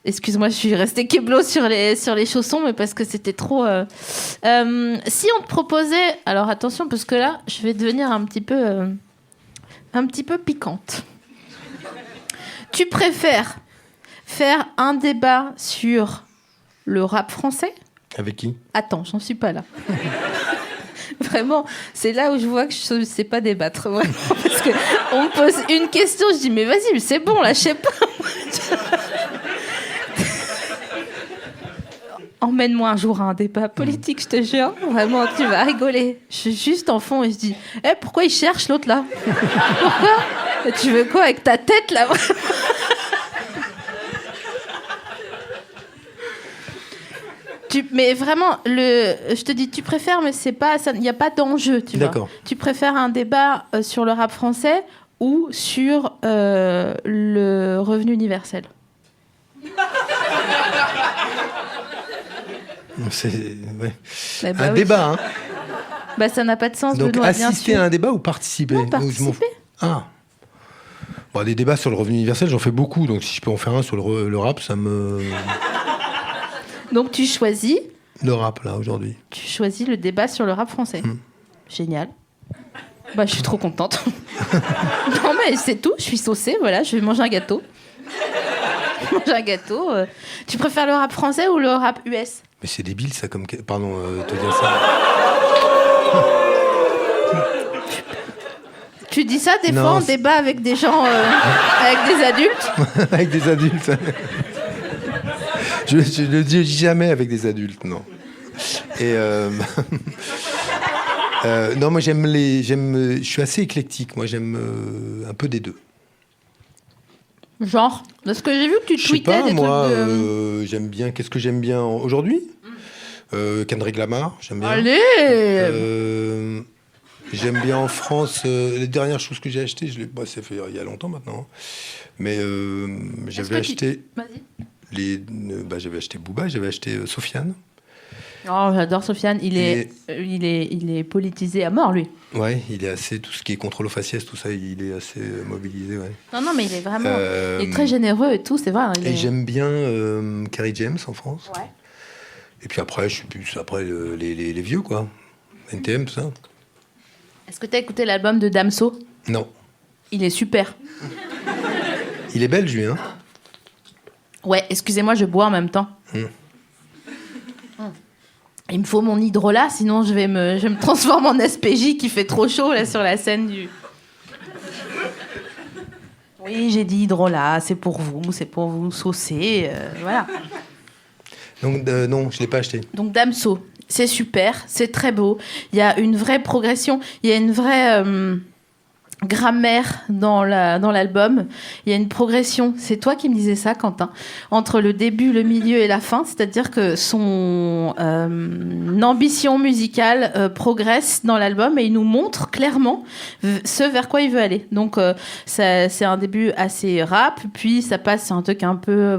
Excuse-moi, je suis restée kéblo sur les chaussons, mais parce que c'était trop... si on te proposait... Alors attention, parce que là, je vais devenir un petit peu piquante. Tu préfères faire un débat sur le rap français ? Avec qui ? Attends, j'en suis pas là. Vraiment, c'est là où je vois que je ne sais pas débattre. Vraiment, parce qu'on me pose une question, je dis mais vas-y, mais c'est bon, là, je sais pas. Emmène-moi un jour à un débat politique, je te jure. Vraiment, tu vas rigoler. Je suis juste en fond et je dis pourquoi il cherche l'autre là ? Pourquoi ? Tu veux quoi avec ta tête là ? Mais vraiment, je te dis, tu préfères, mais c'est pas, il n'y a pas d'enjeu, tu vois. D'accord. Tu préfères un débat sur le rap français ou sur le revenu universel ? C'est Bah, un oui. débat, hein. Bah, ça n'a pas de sens. Donc Benoît, bien assister sûr. à un débat ou participer ? Non, participer. Ah. Bon, des débats sur le revenu universel, j'en fais beaucoup. Donc si je peux en faire un sur le rap, ça me... Donc tu choisis Le rap, là, aujourd'hui. Tu choisis le débat sur le rap français. Génial. Bah, je suis trop contente. Non, mais c'est tout. Je suis saucée, voilà. Je vais manger un gâteau. Manger un gâteau. Tu préfères le rap français ou le rap US ? Mais c'est débile, ça, comme... Pardon, te dire ça. Tu dis ça des Non, fois en c'est- débat avec des gens, avec des adultes ? Avec des adultes. Je le dis jamais avec des adultes, non. Et non, moi je suis assez éclectique. Moi j'aime un peu des deux. Genre, parce que j'ai vu que tu Je sais tweetais pas, des moi trucs de... j'aime bien. Qu'est-ce que j'aime bien aujourd'hui Kendrick Lamar, j'aime bien. Allez J'aime bien en France les dernières choses que j'ai achetées. Ça fait il y a longtemps maintenant, mais j'avais acheté. Vas-y. J'avais acheté Booba, j'avais acheté Sofiane. Oh, j'adore Sofiane. Il est politisé à mort, lui. Ouais, il est assez... Tout ce qui est contrôle aux faciès, tout ça, il est assez mobilisé, ouais. Non, mais il est vraiment... Il est très généreux et tout, c'est vrai. Et j'aime bien Kerry James en France. Ouais. Et puis après, je suis plus... Après, les vieux, quoi. NTM, tout ça. Est-ce que t'as écouté l'album de Damso ? Non. Il est super. Il est belge, lui, hein. Ouais, excusez-moi, je bois en même temps. Il me faut mon hydrolat, sinon je vais me transformer en SPJ qui fait trop chaud là sur la scène du... Oui, j'ai dit hydrolat, c'est pour vous saucer, voilà. Donc, non, je ne l'ai pas acheté. Donc Damso, c'est super, c'est très beau. Il y a une vraie progression, il y a une vraie grammaire dans l'album. Il y a une progression. C'est toi qui me disais ça, Quentin. Entre le début, le milieu et la fin, c'est-à-dire que son ambition musicale progresse dans l'album et il nous montre clairement ce vers quoi il veut aller. Donc c'est un début assez rap, puis ça passe sur un truc un peu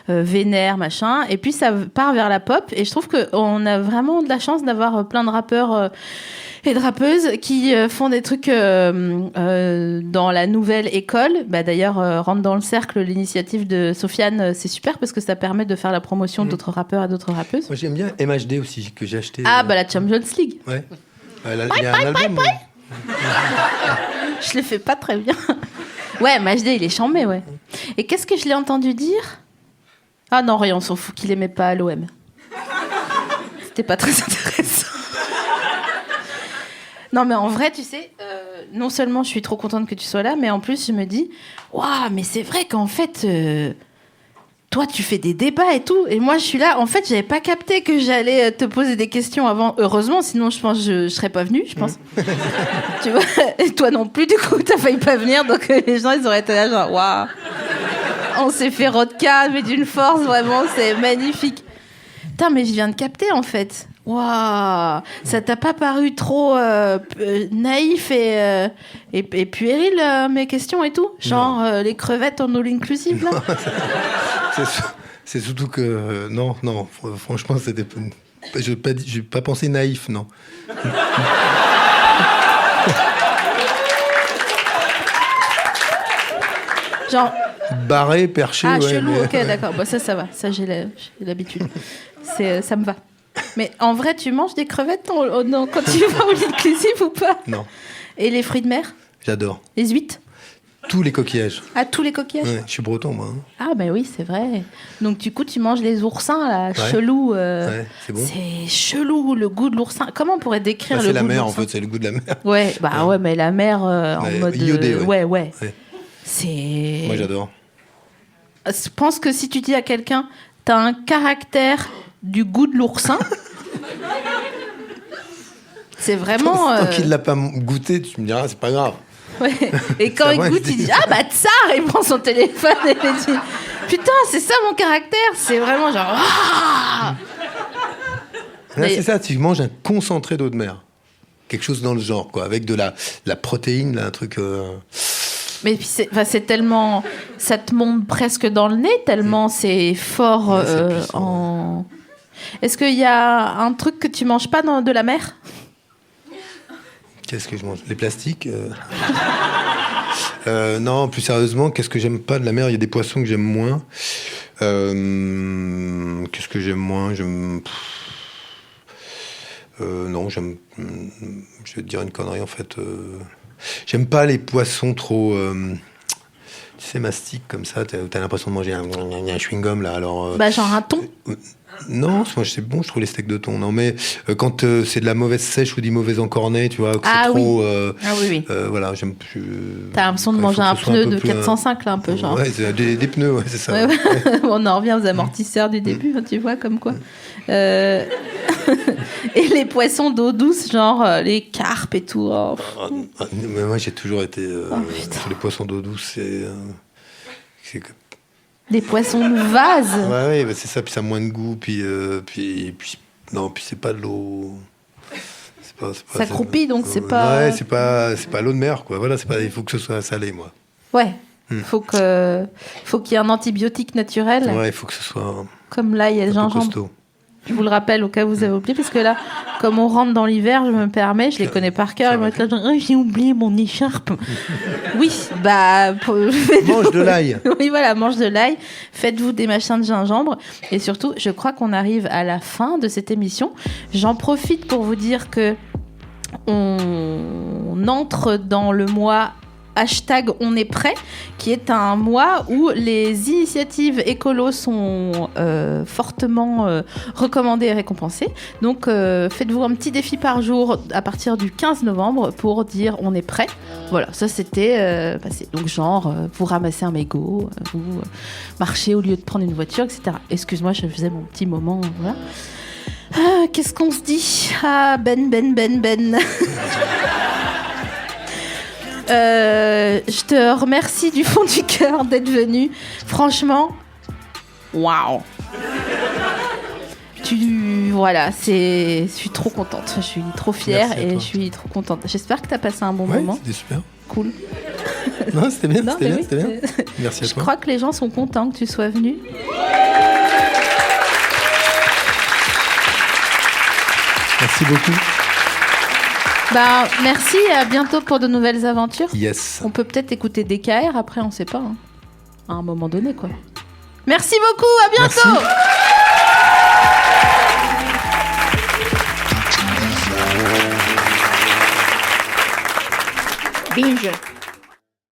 vénère, machin, et puis ça part vers la pop. Et je trouve qu'on a vraiment de la chance d'avoir plein de rappeurs et de rappeuses qui font des trucs dans la nouvelle école. Bah, d'ailleurs, rentre dans le cercle, l'initiative de Sofiane, c'est super parce que ça permet de faire la promotion d'autres rappeurs et d'autres rappeuses. Moi, j'aime bien MHD aussi, que j'ai acheté. Ah, bah la Champions League. Ouais. Il y a un album. Je le fais pas très bien. Ouais, MHD, il est chambé, ouais. Et qu'est-ce que je l'ai entendu dire ? Ah non, rien, on s'en fout qu'il aimait pas l'OM. C'était pas très intéressant. Non, mais en vrai, tu sais, non seulement je suis trop contente que tu sois là, mais en plus, je me dis, waouh, mais c'est vrai qu'en fait, toi, tu fais des débats et tout. Et moi, je suis là. En fait, j'avais pas capté que j'allais te poser des questions avant. Heureusement, sinon, je pense que je serais pas venue, je pense. Tu vois, et toi non plus, du coup, t'as failli pas venir. Donc, les gens, ils auraient été là, genre, waouh, on s'est fait rodka, mais d'une force, vraiment, c'est magnifique. Putain, mais je viens de capter, en fait. Waouh, ça t'a pas paru trop naïf et puéril mes questions et tout, genre les crevettes en all inclusive là. C'est surtout que non, franchement, c'était. J'ai pas pensé naïf, non. Genre... Barré, perché. Ah, ouais, chelou, mais... ok, d'accord. Bon, ça va. Ça, j'ai l'habitude. Ça me va. Mais en vrai, tu manges des crevettes non, quand tu vas au lit inclusif ou pas? Non. Et les fruits de mer? J'adore. Les huîtres? Tous les coquillages. Ah, tous les coquillages? Ouais, je suis breton, moi. Hein. Ah, ben oui, c'est vrai. Donc, du coup, tu manges les oursins, là, Ouais. chelou. Ouais, c'est bon. C'est chelou, le goût de l'oursin. Comment on pourrait décrire le goût de l'oursin? C'est la mer, en fait, c'est le goût de la mer. Ouais, bah ouais, mais la mer en mode... iodé, ouais. Ouais. Ouais. C'est... Moi, j'adore. Je pense que si tu dis à quelqu'un, t'as un caractère du goût de l'oursin, c'est vraiment... Tant qu'il ne l'a pas goûté, tu me diras, c'est pas grave. Ouais. Et quand il goûte, il dit « Ah bah tsar !» Il prend son téléphone et il dit « Putain, c'est ça mon caractère !» C'est vraiment genre... Ah Là, c'est ça, tu manges un concentré d'eau de mer. Quelque chose dans le genre, quoi, avec de la protéine, là, un truc... Mais puis c'est tellement... Ça te monte presque dans le nez, tellement c'est fort en... Est-ce qu'il y a un truc que tu manges pas de la mer? Qu'est-ce que je mange? Les plastiques non, plus sérieusement, qu'est-ce que j'aime pas de la mer? Il y a des poissons que j'aime moins. Qu'est-ce que j'aime moins? Non, je vais te dire une connerie, en fait. J'aime pas les poissons trop... tu sais, mastiques comme ça, t'as l'impression de manger un chewing-gum, là, alors... Bah, genre un thon? Non, moi c'est bon, je trouve les steaks de thon. Non, mais quand c'est de la mauvaise sèche ou du mauvais encornet, tu vois, que c'est trop. Oui. Voilà, j'aime. T'as l'impression de manger un pneu de 405 là, un peu genre. Ouais, c'est des pneus, ouais, c'est ça. Ouais. On en revient aux amortisseurs du début, hein, tu vois, comme quoi. Et les poissons d'eau douce, genre les carpes et tout. Oh. Mais moi j'ai toujours été putain. sur les poissons d'eau douce. Des poissons de vase. Ouais, bah c'est ça, puis ça a moins de goût, puis c'est pas de l'eau. Ça croupit, donc c'est pas. Ouais, c'est pas l'eau de mer, quoi. Voilà, il faut que ce soit salé, moi. Ouais. Faut qu'il y ait un antibiotique naturel. Ouais, il faut que ce soit. Comme là, il y a le gingembre. Costaud. Je vous le rappelle au cas où vous avez oublié, parce que là, comme on rentre dans l'hiver, je me permets, je les connais par cœur, ils vont être là, genre, j'ai oublié mon écharpe. Oui, bah... Mange de l'ail. Oui, voilà, mange de l'ail. Faites-vous des machins de gingembre. Et surtout, je crois qu'on arrive à la fin de cette émission. J'en profite pour vous dire que on entre dans le mois #on est prêt, qui est un mois où les initiatives écolos sont fortement recommandées et récompensées. Donc faites-vous un petit défi par jour à partir du 15 novembre pour dire on est prêt. Voilà, ça c'était passé. Donc genre vous ramassez un mégot, vous marchez au lieu de prendre une voiture, etc. Excuse-moi, je faisais mon petit moment. Voilà. Qu'est-ce qu'on se dit? Ah, Ben. Je te remercie du fond du cœur d'être venu. Franchement, waouh. Voilà, je suis trop contente. Je suis trop fière et je suis trop contente. J'espère que tu as passé un bon moment. C'était super. Cool. Non, c'était bien, c'était bien. Merci à toi. Je crois que les gens sont contents que tu sois venu. Merci beaucoup. Bah, merci et à bientôt pour de nouvelles aventures. Yes. On peut peut-être écouter DKR après, on sait pas. Hein. À un moment donné, quoi. Merci beaucoup, à bientôt. Merci. Binge.